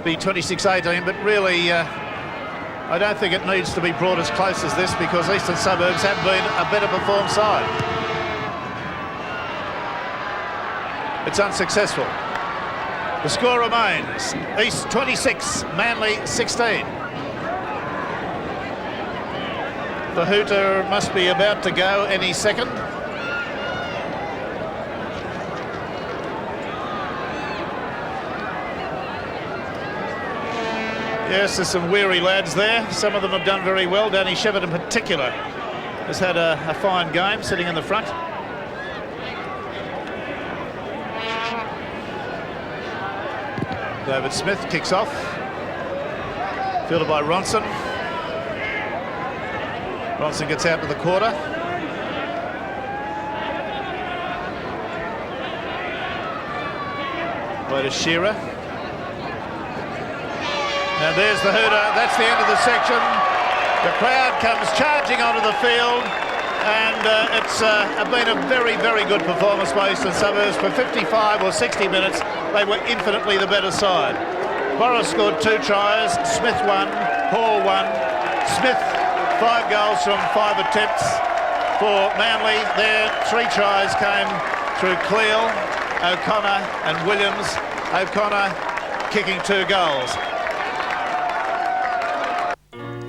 be 26-18, but really I don't think it needs to be brought as close as this, because Eastern Suburbs have been a better performed side. It's unsuccessful. The score remains East 26, Manly 16. The hooter must be about to go any second. Yes, there's some weary lads there. Some of them have done very well. Danny Shepherd in particular has had a fine game sitting in the front. David Smith kicks off. Fielded by Ronson. Ronson gets out to the quarter. Way to Shearer. And there's the hooter. That's the end of the section. The crowd comes charging onto the field, and it's been a very, very good performance by Eastern Suburbs. For 55 or 60 minutes, they were infinitely the better side. Boris scored 2 tries, Smith 1, Hall 1. Smith 5 goals from 5 attempts. For Manly, their 3 tries came through Cleal, O'Connor and Williams. O'Connor kicking 2 goals.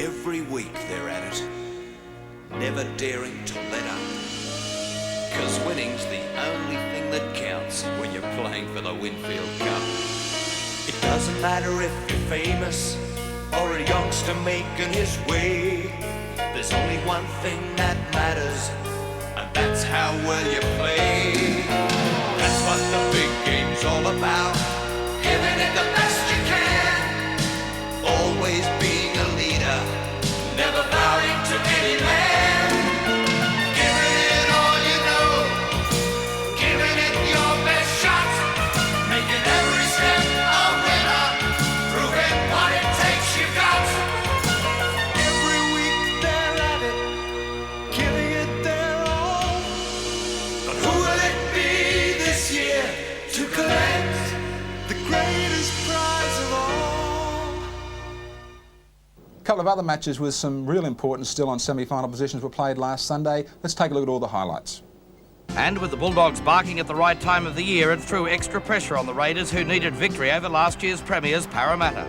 Every week they're at it, never daring to let up. 'Cause winning's the only thing that counts when you're playing for the Winfield Cup. It doesn't matter if you're famous or a youngster making his way. There's only one thing that matters, and that's how well you play. That's what the big game's all about. Giving it the best you can. Always being a leader, never bowing to any man. Giving it all you know, giving it your best shot. Making every step a winner, proving what it takes you got. Every week they're at it, giving it their all. But who will it be this year to collect the greatest prize of all? A couple of other matches with some real importance still on semi-final positions were played last Sunday. Let's take a look at all the highlights. And with the Bulldogs barking at the right time of the year, it threw extra pressure on the Raiders, who needed victory over last year's premiers Parramatta.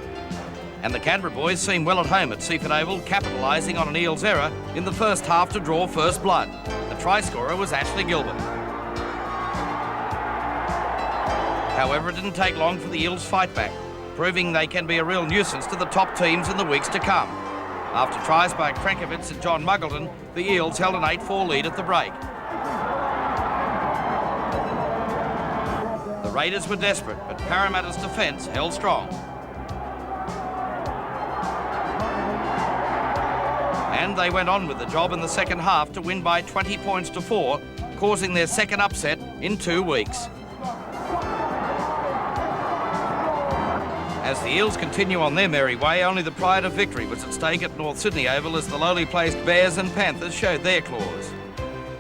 And the Canterbury boys seem well at home at Seaford Oval, capitalising on an Eels error in the first half to draw first blood. The try scorer was Ashley Gilbert. However, it didn't take long for the Eels' fight back, proving they can be a real nuisance to the top teams in the weeks to come. After tries by Krankovitz and John Muggleton, the Eels held an 8-4 lead at the break. The Raiders were desperate, but Parramatta's defence held strong. And they went on with the job in the second half to win by 20 points to 4, causing their second upset in 2 weeks. As the Eels continue on their merry way, only the pride of victory was at stake at North Sydney Oval as the lowly placed Bears and Panthers showed their claws.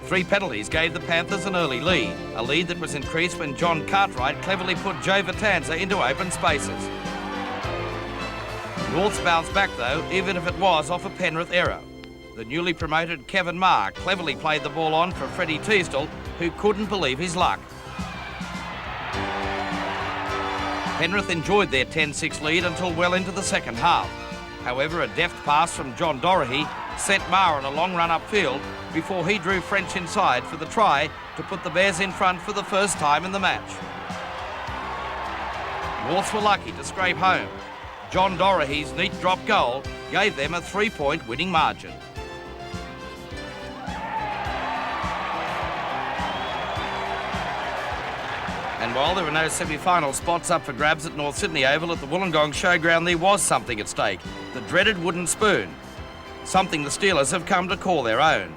3 penalties gave the Panthers an early lead, a lead that was increased when John Cartwright cleverly put Joe Vitanza into open spaces. Norths bounced back though, even if it was off a Penrith error. The newly promoted Kevin Marr cleverly played the ball on for Freddie Teasdale, who couldn't believe his luck. Penrith enjoyed their 10-6 lead until well into the second half. However, a deft pass from John Doherty sent Marr on a long run upfield before he drew French inside for the try to put the Bears in front for the first time in the match. Norths were lucky to scrape home. John Doherty's neat drop goal gave them a 3-point winning margin. And while there were no semi-final spots up for grabs at North Sydney Oval, at the Wollongong Showground there was something at stake, the dreaded wooden spoon, something the Steelers have come to call their own.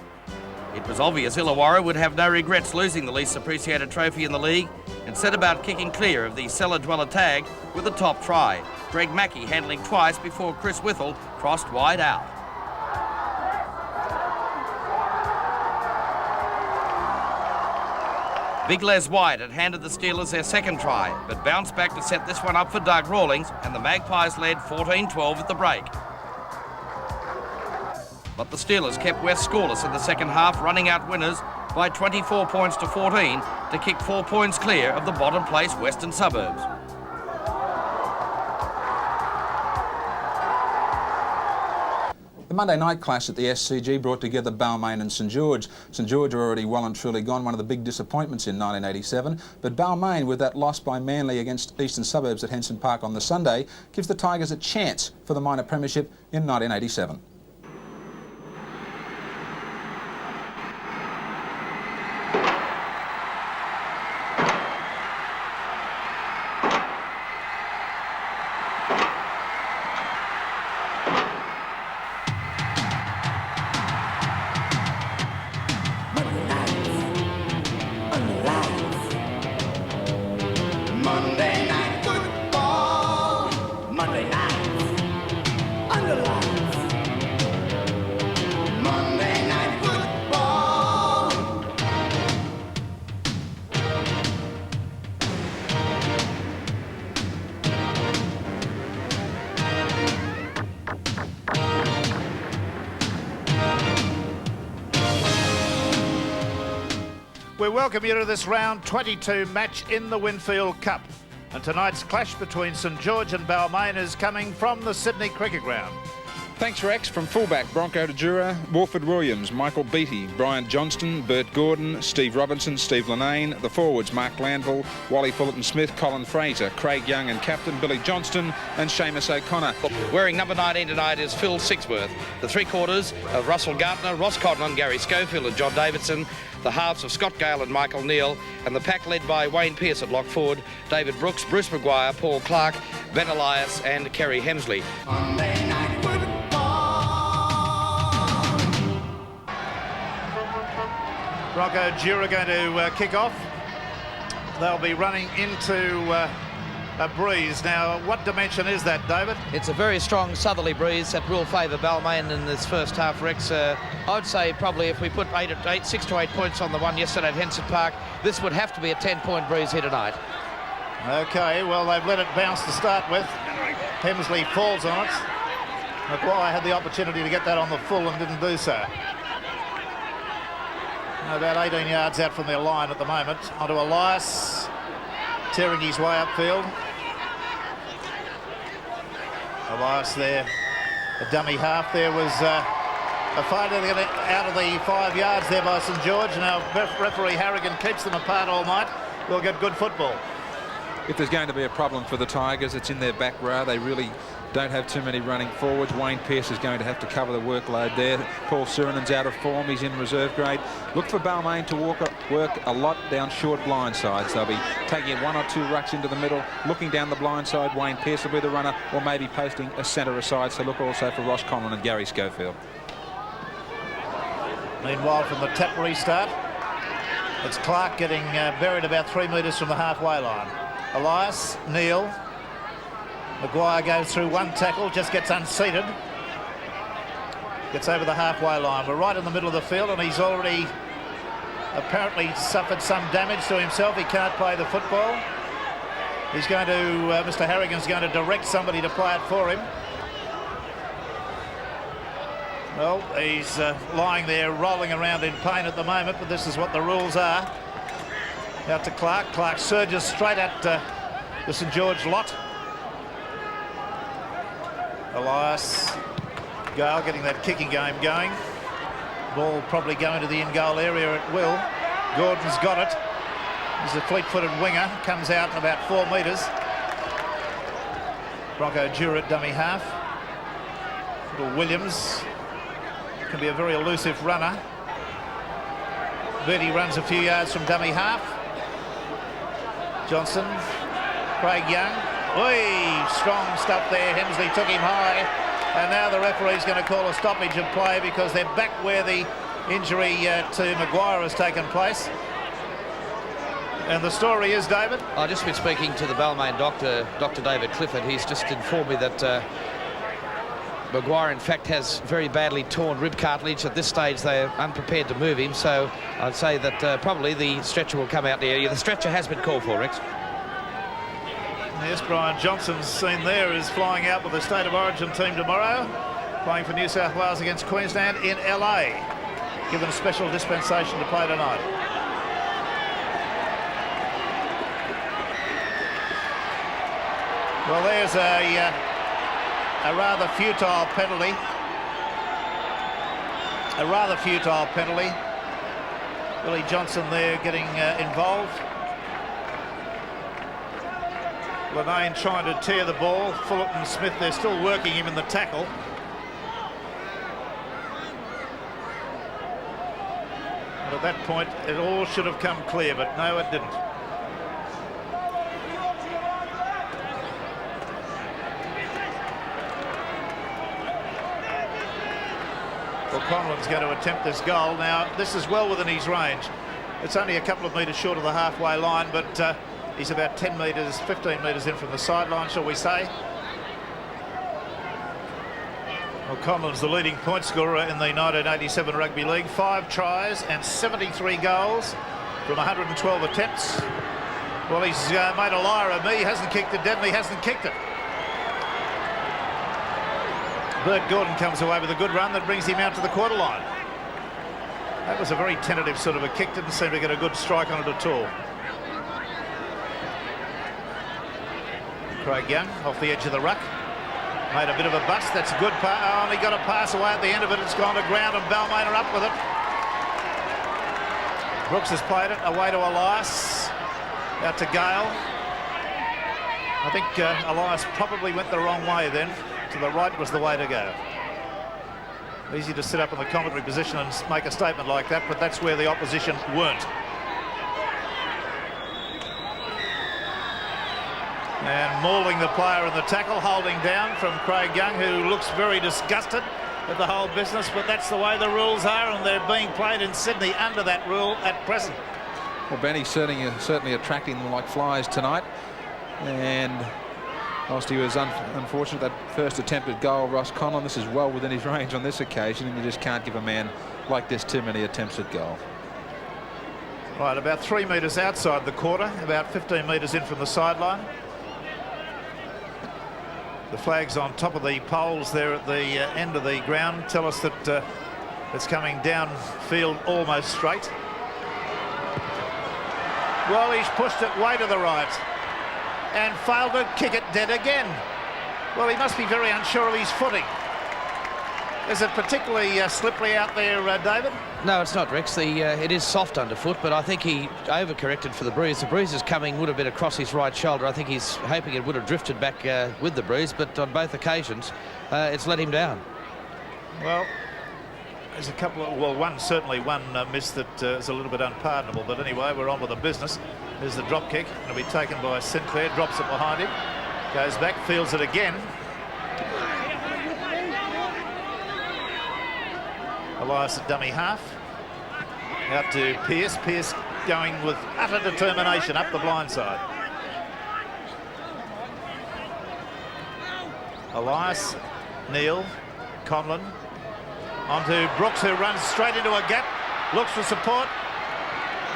It was obvious Illawarra would have no regrets losing the least appreciated trophy in the league and set about kicking clear of the cellar-dweller tag with a top try, Greg Mackey handling twice before Chris Whittle crossed wide out. Big Les White had handed the Steelers their second try, but bounced back to set this one up for Doug Rawlings, and the Magpies led 14-12 at the break. But the Steelers kept West scoreless in the second half, running out winners by 24 points to 14 to kick 4 points clear of the bottom place Western Suburbs. The Monday night clash at the SCG brought together Balmain and St George. St George are already well and truly gone, one of the big disappointments in 1987, but Balmain, with that loss by Manly against Eastern Suburbs at Henson Park on the Sunday, gives the Tigers a chance for the minor premiership in 1987. Monday night football. Monday night under lights. Monday night football. We welcome you to this round 22 match in the Winfield Cup. And tonight's clash between St George and Balmain is coming from the Sydney Cricket Ground. Thanks, Rex. From fullback, Bronco de Jura, Warford Williams, Michael Beattie, Brian Johnston, Bert Gordon, Steve Robinson, Steve Linane. The forwards, Mark Glanville, Wally Fullerton-Smith, Colin Fraser, Craig Young and captain Billy Johnston and Seamus O'Connor. Wearing number 19 tonight is Phil Sixworth. The three quarters of Russell Gartner, Ross Codlin, Gary Schofield and John Davidson. The halves of Scott Gale and Michael Neal, and the pack led by Wayne Pearce at lock forward, David Brooks, Bruce Maguire, Paul Clark, Ben Elias and Kerry Hemsley. Monday night football. Bronco Jura going to kick off. They'll be running into a breeze. Now, what dimension is that, David? It's a very strong southerly breeze that will favour Balmain in this first half, Rex. I would say probably if we put 6 to 8 points on the one yesterday at Henson Park, this would have to be a 10-point breeze here tonight. Okay, well, they've let it bounce to start with. Hemsley falls on it. Maguire had the opportunity to get that on the full and didn't do so. About 18 yards out from their line at the moment. Onto Elias, tearing his way upfield. Elias there, a dummy half. There was a fighter out of the 5 yards there by St George. Now referee Harrigan keeps them apart all night. We'll get good football. If there's going to be a problem for the Tigers, it's in their back row. They really don't have too many running forwards. Wayne Pearce is going to have to cover the workload there. Paul Surinen's out of form. He's in reserve grade. Look for Balmain to work a lot down short blind sides. They'll be taking 1 or 2 rucks into the middle, looking down the blind side. Wayne Pearce will be the runner, or maybe posting a centre aside. So look also for Ross Conlon and Gary Schofield. Meanwhile, from the tap restart, it's Clark getting buried about 3 metres from the halfway line. Elias, Neal, Maguire goes through one tackle, just gets unseated. Gets over the halfway line. We're right in the middle of the field and he's already apparently suffered some damage to himself. He can't play the football. He's going to, Mr. Harrigan's going to direct somebody to play it for him. Well, he's lying there rolling around in pain at the moment, but this is what the rules are. Out to Clark. Clark surges straight at the St George lot. Elias, Gale getting that kicking game going. Ball probably going to the in-goal area at will. Gordon's got it. He's a fleet-footed winger. Comes out in about 4 metres. Bronco Jura at dummy half. Little Williams can be a very elusive runner. Beattie runs a few yards from dummy half. Johnson, Craig Young. Oi, strong stuff there. Hemsley took him high. And now the referee's going to call a stoppage of play because they're back where the injury to Maguire has taken place. And the story is, David? I've just been speaking to the Balmain doctor, Dr. David Clifford. He's just informed me that Maguire, in fact, has very badly torn rib cartilage. At this stage, they're unprepared to move him. So I'd say that probably the stretcher will come out there. The stretcher has been called for, Rex. Yes, Brian Johnson's seen there is flying out with the State of Origin team tomorrow, playing for New South Wales against Queensland in LA, given a special dispensation to play tonight. Well, there's a rather futile penalty. A rather futile penalty. Willie Johnson there getting involved. Balmain trying to tear the ball. Fullerton Smith, they're still working him in the tackle. And at that point, it all should have come clear, but no, it didn't. Well, Conlon's going to attempt this goal. Now, this is well within his range. It's only a couple of metres short of the halfway line, but he's about 10 metres, 15 metres in from the sideline, shall we say. Well, Conlon's the leading point scorer in the 1987 Rugby League. 5 tries and 73 goals from 112 attempts. Well, he's made a liar of me. He hasn't kicked it dead, and he hasn't kicked it. Bert Gordon comes away with a good run that brings him out to the quarter line. That was a very tentative sort of a kick. Didn't seem to get a good strike on it at all. Craig Young off the edge of the ruck. Made a bit of a bust. That's a good pass. Oh, and he got a pass away at the end of it. It's gone to ground and Balmain are up with it. Brooks has played it away to Elias. Out to Gale. I think Elias probably went the wrong way then. To the right was the way to go. Easy to sit up in the commentary position and make a statement like that, but that's where the opposition weren't. And mauling the player in the tackle, holding down from Craig Young, who looks very disgusted at the whole business, but that's the way the rules are, and they're being played in Sydney under that rule at present. Well, Benny's certainly attracting them like flies tonight. And whilst he was unfortunate that first attempted goal, Ross Conlon, this is well within his range on this occasion, and you just can't give a man like this too many attempts at goal. Right, about 3 metres outside the quarter, about 15 metres in from the sideline. The flags on top of the poles there at the end of the ground tell us that it's coming downfield almost straight. Well, he's pushed it way to the right and failed to kick it dead again. Well, he must be very unsure of his footing. Is it particularly slippery out there, David? No, it's not, Rex. It is soft underfoot, but I think he overcorrected for the breeze. The breeze is coming, would have been across his right shoulder. I think he's hoping it would have drifted back with the breeze, but on both occasions, it's let him down. Well, there's a couple of, well, one miss that is a little bit unpardonable, but anyway, we're on with the business. There's the drop kick. It'll be taken by Sinclair, drops it behind him, goes back, fields it again. Elias at dummy half. Out to Pearce. Pearce going with utter determination up the blind side. Elias, Neil, Conlon. Onto Brooks, who runs straight into a gap. Looks for support.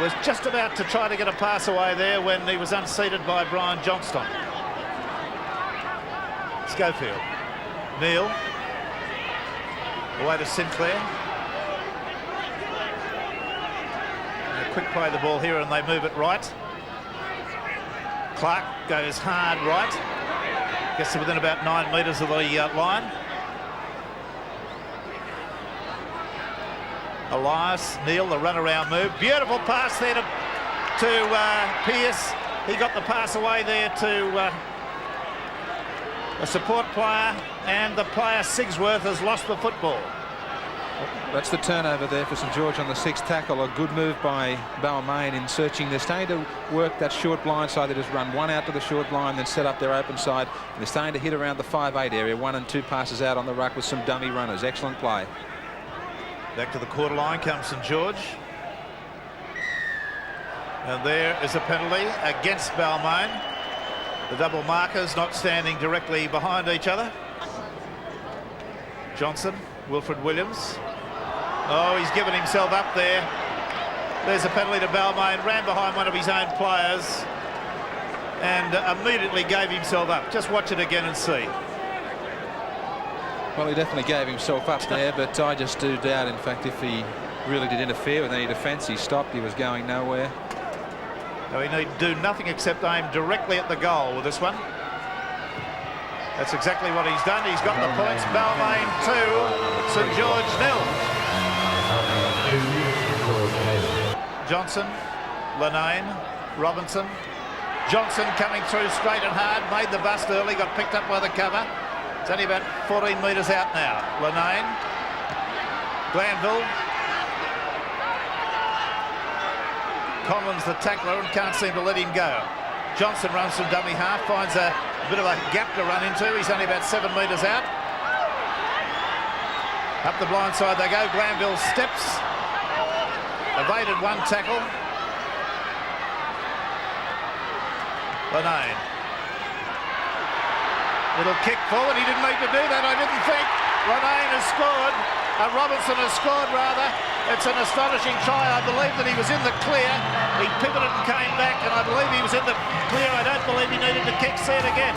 Was just about to try to get a pass away there when he was unseated by Brian Johnston. Schofield. Neil. Away to Sinclair. Quick play the ball here and they move it right. Clark goes hard right. Gets to within about 9 metres of the line. Elias, Neil, the run-around move. Beautiful pass there to Pearce. He got the pass away there to a support player, and the player Sigsworth has lost the football. That's the turnover there for St George on the 6th tackle. A good move by Balmain in searching. They're starting to work that short blind side. They just run one out to the short blind, then set up their open side. And they're starting to hit around the 5-8 area. 1 and 2 passes out on the ruck with some dummy runners. Excellent play. Back to the quarter line comes St George. And there is a penalty against Balmain. The double markers not standing directly behind each other. Johnson, Wilfred Williams. Oh, he's given himself up there. There's a penalty to Balmain. Ran behind one of his own players and immediately gave himself up. Just watch it again and see. Well, he definitely gave himself up there, but I just do doubt, in fact, if he really did interfere with any defence. He stopped. He was going nowhere. No, he need do nothing except aim directly at the goal with this one. That's exactly what he's done. He's got the points. Balmain 2, St George 0. Johnson, Lanane, Robinson. Johnson coming through straight and hard, made the bust early, got picked up by the cover. It's only about 14 metres out now. Lanane, Glanville. Collins the tackler and can't seem to let him go. Johnson runs from dummy half, finds a bit of a gap to run into. He's only about 7 metres out. Up the blind side they go. Glanville steps. Evaded one tackle. Lanane. Little kick forward. He didn't need to do that, I didn't think. Lanane has scored. Robinson has scored, rather. It's an astonishing try. I believe that he was in the clear. He pivoted and came back, and I believe he was in the clear. I don't believe he needed to kick. See it again.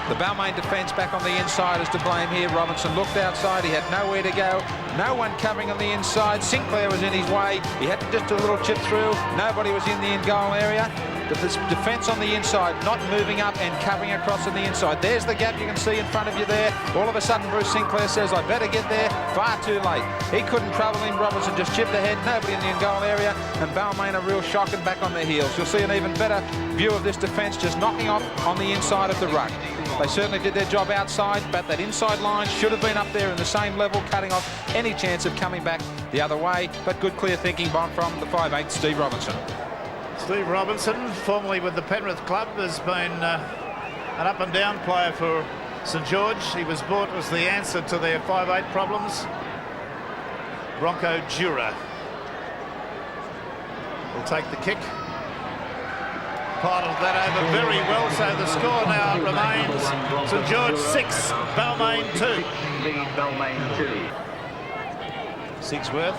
The Balmain defence back on the inside is to blame here. Robinson looked outside. He had nowhere to go. No one covering on the inside. Sinclair was in his way. He had to just do a little chip through. Nobody was in the in-goal area. This defence on the inside, not moving up and covering across on the inside. There's the gap you can see in front of you there. All of a sudden, Bruce Sinclair says, I better get there. Far too late. He couldn't trouble him. Robinson just chipped ahead. Nobody in the in-goal area. And Balmain a real shock and back on their heels. You'll see an even better view of this defence just knocking off on the inside of the ruck. They certainly did their job outside, but that inside line should have been up there in the same level, cutting off any chance of coming back the other way. But good clear thinking from the 5'8", Steve Robinson. Steve Robinson, formerly with the Penrith club, has been an up-and-down player for St George. He was bought as the answer to their 5'8" problems. Bronco Dura will take the kick. Piloted that over very well, so the score now remains St George 6, Balmain 2. Balmain 2. Sigsworth.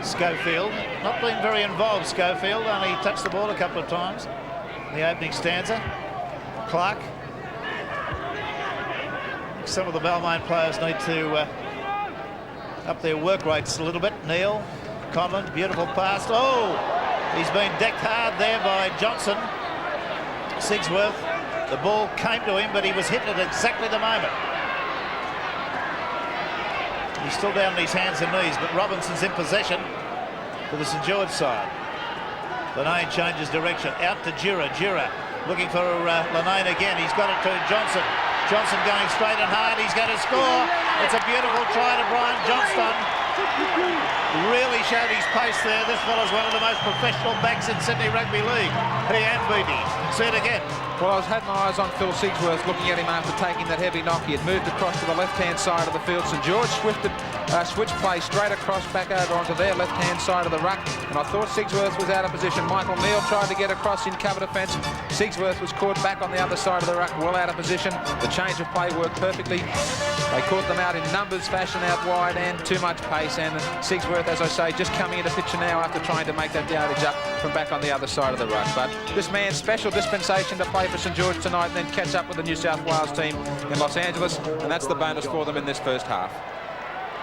Schofield, not been very involved, Schofield, only touched the ball a couple of times in the opening stanza. Clark. Some of the Balmain players need to up their work rates a little bit. Neil, Conlon, beautiful pass. Oh, he's been decked hard there by Johnson. Sigsworth, the ball came to him, but he was hit at exactly the moment. He's still down on his hands and knees, but Robinson's in possession for the St George side. Lanane changes direction, out to Dura. Dura looking for Lanane again. He's got it to Johnson. Johnson going straight and hard. He's going to score. It's a beautiful try to Brian Johnston. Really showed his pace there. This fella's one of the most professional backs in Sydney Rugby League. He and Beattie. See it again. Well, I had my eyes on Phil Sigsworth looking at him after taking that heavy knock. He had moved across to the left-hand side of the field. St George switched play straight across back over onto their left-hand side of the ruck. And I thought Sigsworth was out of position. Michael Neal tried to get across in cover defence. Sigsworth was caught back on the other side of the ruck, well out of position. The change of play worked perfectly. They caught them out in numbers fashion out wide and too much pace. And Sigsworth, as I say, just coming into picture now after trying to make that yardage up from back on the other side of the ruck. But this man's special dispensation to play for St George tonight and then catch up with the New South Wales team in Los Angeles, and that's the bonus for them in this first half.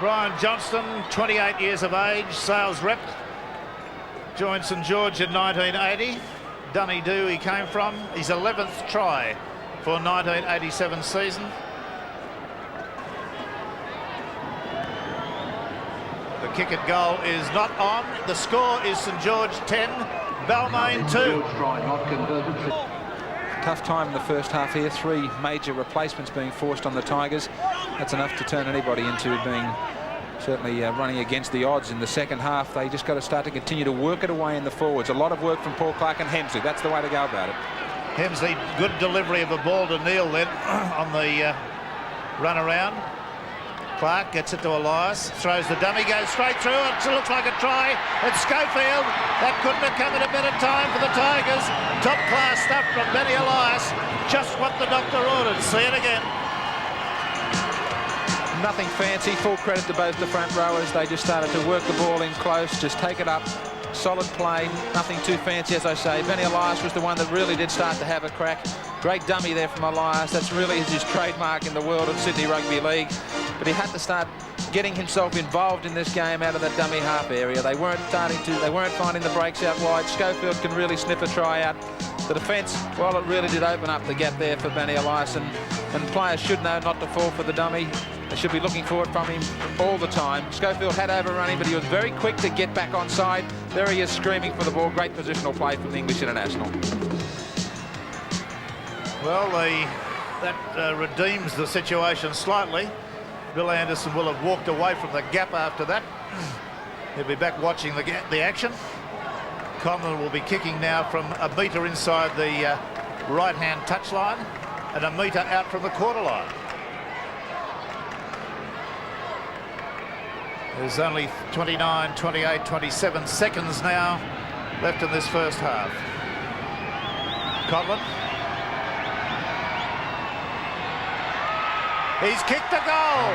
Brian Johnston, 28 years of age, sales rep, joined St George in 1980. Dunedoo he came from, his 11th try for 1987 season. The kick at goal is not on. The score is St George 10, Balmain 2. Tough time in the first half here. 3 major replacements being forced on the Tigers. That's enough to turn anybody into being certainly running against the odds in the second half. They just got to start to continue to work it away in the forwards. A lot of work from Paul Clark and Hemsley. That's the way to go about it. Hemsley, good delivery of the ball to Neil then on the run around. Clark gets it to Elias, throws the dummy, goes straight through. It looks like a try. It's Schofield. That couldn't have come at a better time for the Tigers. Top class stuff from Benny Elias. Just what the doctor ordered. See it again. Nothing fancy. Full credit to both the front rowers. They just started to work the ball in close, just take it up. Solid play, nothing too fancy, as I say. Benny Elias was the one that really did start to have a crack. Great dummy there from Elias. That's really his trademark in the world of Sydney Rugby League. But he had to start getting himself involved in this game out of that dummy half area. They weren't finding the breaks out wide. Schofield can really sniff a try out. The defence, well, it really did open up the gap there for Benny Elias, and players should know not to fall for the dummy. They should be looking for it from him all the time. Schofield had overrun him, but he was very quick to get back onside. There he is screaming for the ball. Great positional play from the English international. Well, that redeems the situation slightly. Bill Anderson will have walked away from the gap after that. He'll be back watching the action. Conlon will be kicking now from a metre inside the right-hand touchline and a metre out from the quarter line. There's only 29, 28, 27 seconds now left in this first half. Conlon. He's kicked a goal.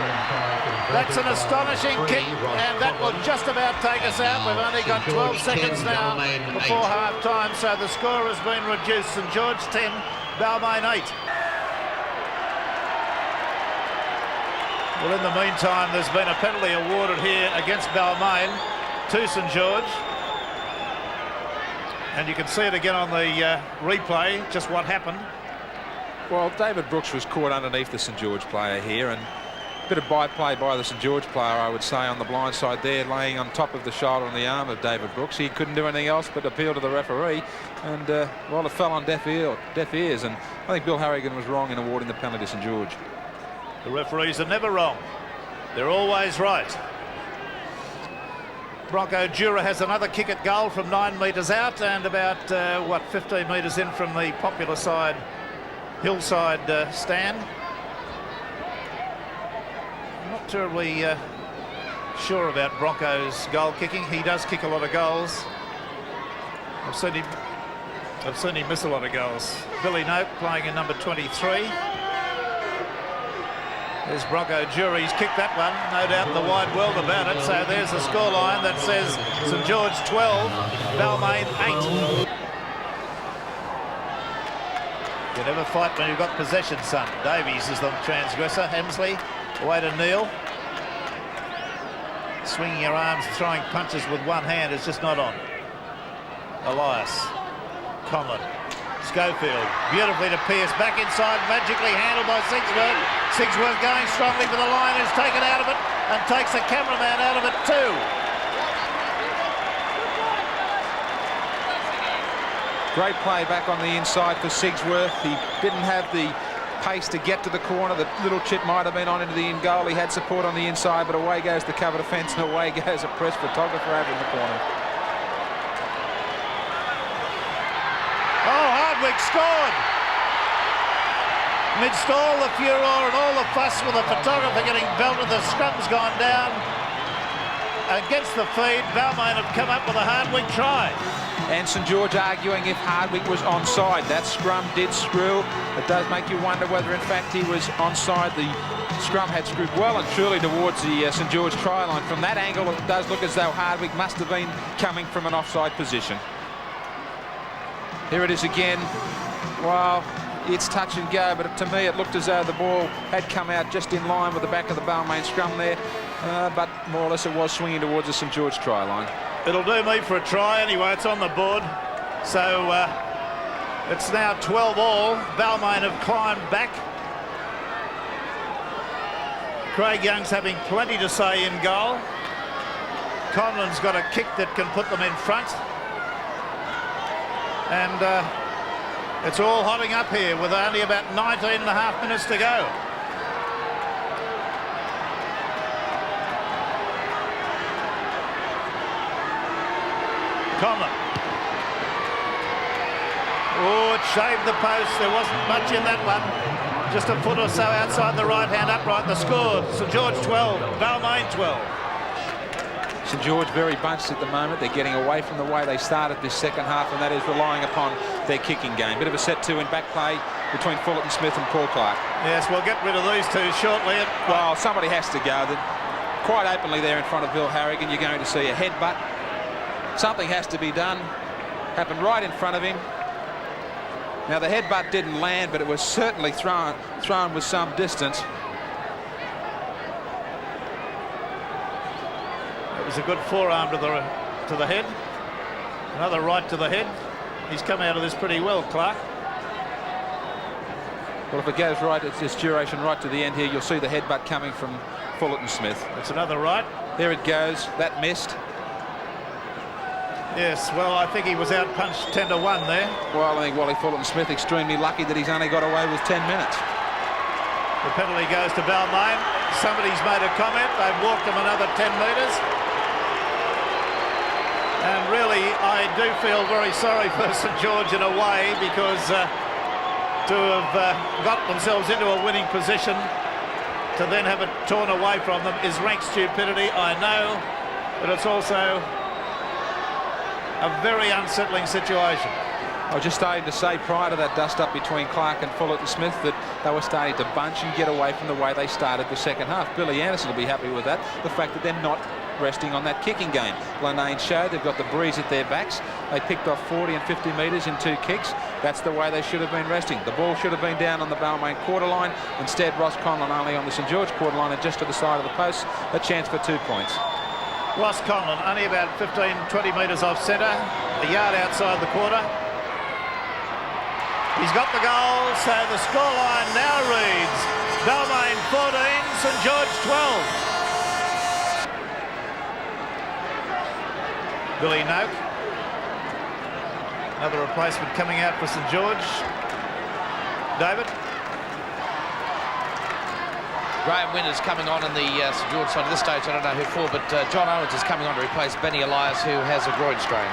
That's an astonishing kick, and that will just about take us out. We've only got 12 seconds now before half-time, so the score has been reduced. St George 10, Balmain 8. Well, in the meantime, there's been a penalty awarded here against Balmain to St George. And you can see it again on the replay, just what happened. Well, David Brooks was caught underneath the St George player here, and a bit of byplay by the St George player, I would say, on the blind side there, laying on top of the shoulder and the arm of David Brooks. He couldn't do anything else but appeal to the referee, and well, it fell on deaf ears, and I think Bill Harrigan was wrong in awarding the penalty to St George. The referees are never wrong. They're always right. Bronco Dura has another kick at goal from 9 metres out and about, 15 metres in from the popular side, hillside stand. I'm not terribly sure about Bronco's goal kicking. He does kick a lot of goals. I've seen him miss a lot of goals. Billy Nope playing in number 23. There's Bronco Dura. He's kicked that one, no doubt in the wide world about it. So there's the scoreline that says St George 12, Balmain 8. You never fight when you've got possession, son. Davies is the transgressor. Hemsley away to Neil. Swinging your arms, throwing punches with one hand is just not on. Elias. Conlon. Schofield. Beautifully to Pearce. Back inside. Magically handled by Sigsworth. Sigsworth going strongly for the line. Is taken out of it and takes the cameraman out of it too. Great play back on the inside for Sigsworth. He didn't have the pace to get to the corner. The little chip might have been on into the in goal. He had support on the inside, but away goes the cover defence and away goes a press photographer over in the corner. Oh, Hardwick scored! Amidst all the furore and all the fuss with the photographer getting belted, the scrum's gone down. Against the feed, Balmain have come up with a Hardwick try. And St George arguing if Hardwick was onside. That scrum did screw. It does make you wonder whether in fact he was onside. The scrum had screwed well and truly towards the St George try line. From that angle, it does look as though Hardwick must have been coming from an offside position. Here it is again. Well, it's touch and go, but to me it looked as though the ball had come out just in line with the back of the Balmain scrum there. But more or less it was swinging towards the St George try line. It'll do me for a try anyway. It's on the board. So it's now 12 all. Balmain have climbed back. Craig Young's having plenty to say in goal. Conlon's got a kick that can put them in front. And it's all hotting up here with only about 19 and a half minutes to go. Conlon. Oh, it shaved the post. There wasn't much in that one. Just a foot or so outside the right-hand upright. The score, St George 12, Balmain 12. St George very bunched at the moment. They're getting away from the way they started this second half, and that is relying upon their kicking game. Bit of a set two in back play between Fullerton Smith and Paul Clark. Yes, we'll get rid of these two shortly. Well, somebody has to go. Quite openly there in front of Bill Harrigan, you're going to see a headbutt. Something has to be done. Happened right in front of him. Now the headbutt didn't land, but it was certainly thrown with some distance. It was a good forearm to the head. Another right to the head. He's come out of this pretty well, Clark. Well, if it goes right, it's duration right to the end here. You'll see the headbutt coming from Fullerton Smith. It's another right. There it goes. That missed. Yes, well, I think he was out-punched 10-1 there. Well, I think Wally Fullerton Smith extremely lucky that he's only got away with 10 minutes. The penalty goes to Balmain. Somebody's made a comment. They've walked him another 10 metres. And really, I do feel very sorry for St George in a way, because to have got themselves into a winning position, to then have it torn away from them is rank stupidity, I know, but it's also a very unsettling situation. I was just starting to say prior to that dust-up between Clark and Fullerton Smith that they were starting to bunch and get away from the way they started the second half. Billy Anderson will be happy with that, the fact that they're not resting on that kicking game. Lanane showed they've got the breeze at their backs. They picked off 40 and 50 metres in 2 kicks. That's the way they should have been resting. The ball should have been down on the Balmain quarter line. Instead, Ross Conlon only on the St George quarter line and just to the side of the post, a chance for 2 points. Ross Conlon only about 15, 20 metres off centre, a yard outside the quarter. He's got the goal, so the scoreline now reads Balmain 14, St George 12. Billy Noak. Another replacement coming out for St George. David. Graham Wynter's coming on in the St George side. At this stage, I don't know who for, but John Owens is coming on to replace Benny Elias, who has a groin strain.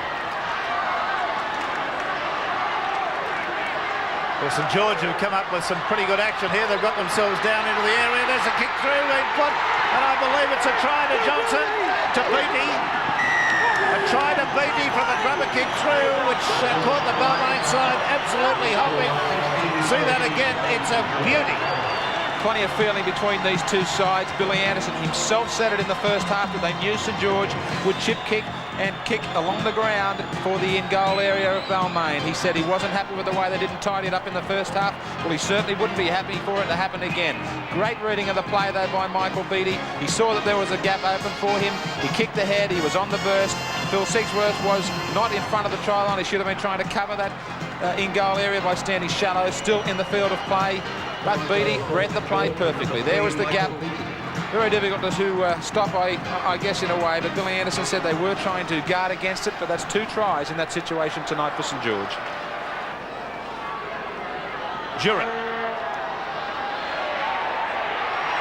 Well, St George have come up with some pretty good action here. They've got themselves down into the area. There's a kick through, right foot, and I believe it's a try to Johnson, to Beattie. A try to Beattie from a grubber kick through, which caught the Balmain side absolutely hopping. See that again, it's a beauty. Plenty of feeling between these two sides. Billy Anderson himself said it in the first half that they knew St George would chip kick and kick along the ground for the in-goal area of Balmain. He said he wasn't happy with the way they didn't tidy it up in the first half. Well, he certainly wouldn't be happy for it to happen again. Great reading of the play, though, by Michael Beattie. He saw that there was a gap open for him. He kicked ahead. He was on the burst. Phil Sigsworth was not in front of the try line. He should have been trying to cover that in-goal area by standing shallow, still in the field of play. But Beattie read the play perfectly. There was the gap. Very difficult to stop, I guess, in a way. But Billy Anderson said they were trying to guard against it, but that's 2 tries in that situation tonight for St George. Duran.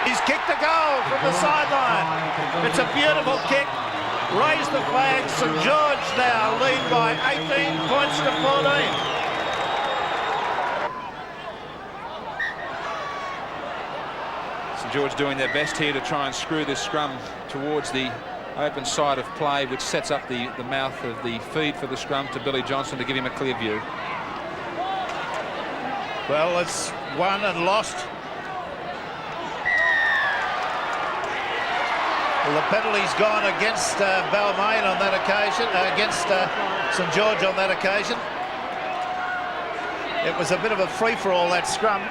He's kicked a goal from the sideline. It's a beautiful kick. Raise the flag. St George now lead by 18 points to 14. George doing their best here to try and screw this scrum towards the open side of play, which sets up the mouth of the feed for the scrum to Billy Johnson to give him a clear view. Well, it's won and lost. Well, the penalty's gone against Balmain on that occasion, against St George on that occasion. It was a bit of a free-for-all, that scrum.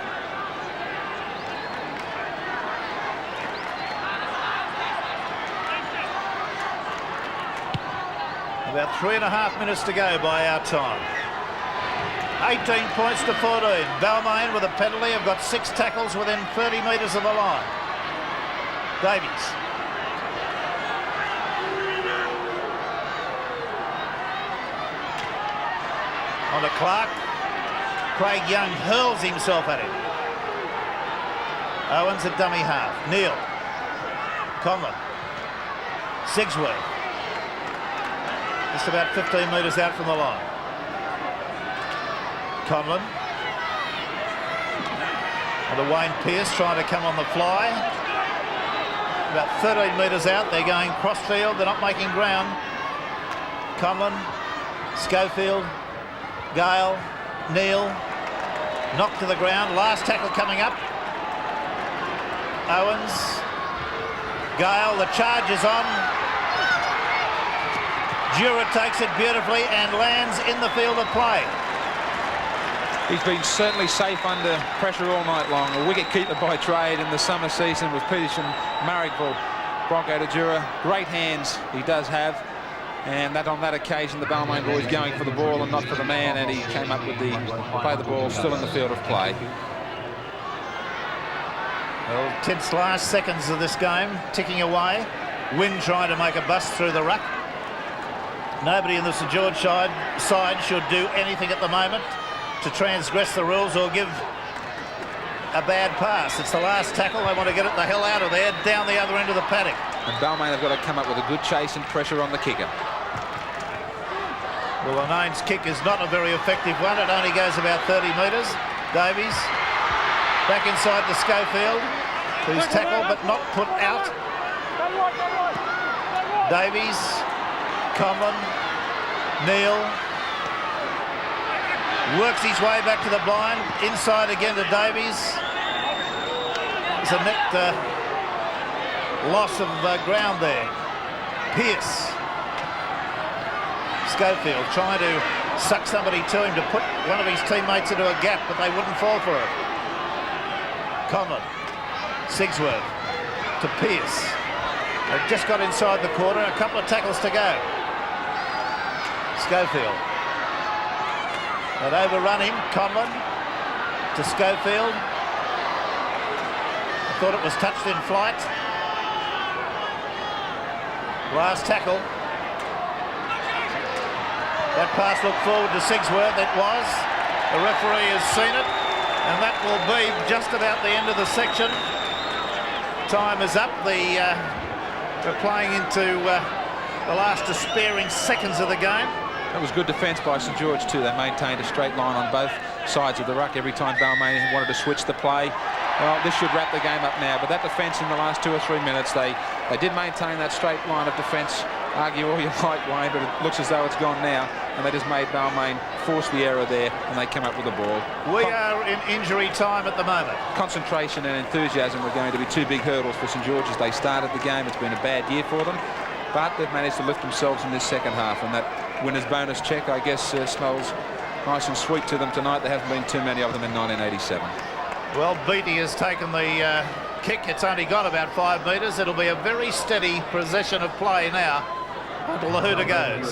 About 3.5 minutes to go by our time. 18 points to 14. Balmain with a penalty have got 6 tackles within 30 metres of the line. Davies. On to Clark. Craig Young hurls himself at him. Owens at dummy half. Neal. Conlon. Sigsworth. Just about 15 metres out from the line. Conlon. And to Wayne Pearce trying to come on the fly. About 13 metres out. They're going cross-field. They're not making ground. Conlon. Schofield. Gale. Neal. Knocked to the ground. Last tackle coming up. Owens. Gale. The charge is on. Jura takes it beautifully and lands in the field of play. He's been certainly safe under pressure all night long. A wicket-keeper by trade in the summer season with Peterson, Marrickville, Bronco de Jura. Great hands he does have. And that on that occasion, the Balmain boys going for the ball and not for the man, and he came up with play the ball still in the field of play. Well, tense last seconds of this game, ticking away. Wynn trying to make a bust through the ruck. Nobody in the St George side should do anything at the moment to transgress the rules or give a bad pass. It's the last tackle. They want to get it the hell out of there, down the other end of the paddock. And Balmain have got to come up with a good chase and pressure on the kicker. Well, Balmain's kick is not a very effective one. It only goes about 30 metres. Davies back inside the Schofield, who's tackled but not put out. Davies, Conlon, Neal. Works his way back to the blind. Inside again to Davies. It's a net loss of ground there. Pearce. Schofield trying to suck somebody to him to put one of his teammates into a gap, but they wouldn't fall for it. Conlon. Sigsworth to Pearce. They've just got inside the quarter. A couple of tackles to go. Schofield. They'd overrun him. Conlon to Schofield. Thought it was touched in flight. Last tackle. That pass looked forward to Sigsworth. It was. The referee has seen it. And that will be just about the end of the section. Time is up. We're playing into the last despairing seconds of the game. That was good defence by St George too. They maintained a straight line on both sides of the ruck every time Balmain wanted to switch the play. Well, this should wrap the game up now, but that defence in the last 2 or 3 minutes, they did maintain that straight line of defence. Argue all you like, Wayne, but it looks as though it's gone now, and they just made Balmain force the error there, and they come up with the ball. We are in injury time at the moment. Concentration and enthusiasm were going to be 2 big hurdles for St George as they started the game. It's been a bad year for them, but they've managed to lift themselves in this second half, and that winner's bonus check, I guess, smells nice and sweet to them tonight. There haven't been too many of them in 1987. Well, Beattie has taken the kick. It's only got about 5 metres. It'll be a very steady possession of play now until the hooter goes.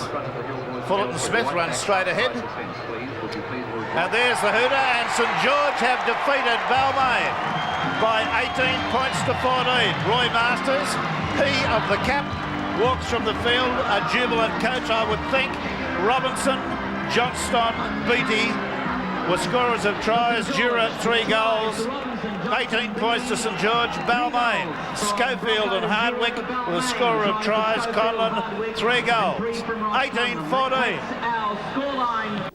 Fullerton Smith runs straight ahead. And there's the hooter, and St George have defeated Balmain by 18 points to 14. Roy Masters, he of the cap, walks from the field, a jubilant coach, I would think. Robinson, Johnston, Beattie were scorers of tries. Dura 3 goals, 18 points to St George. Balmain, Schofield and Hardwick were the scorer of tries. Conlon 3 goals, 18-14.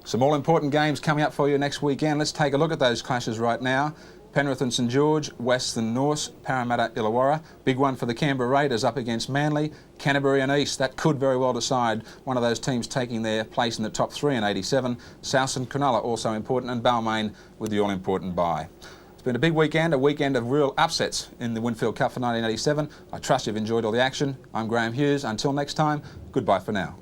Some all-important games coming up for you next weekend. Let's take a look at those clashes right now. Penrith and St George, Western Norse, Parramatta, Illawarra. Big one for the Canberra Raiders up against Manly, Canterbury and East. That could very well decide one of those teams taking their place in the top 3 in 87. South and Cronulla also important, and Balmain with the all-important bye. It's been a big weekend, a weekend of real upsets in the Winfield Cup for 1987. I trust you've enjoyed all the action. I'm Graeme Hughes. Until next time, goodbye for now.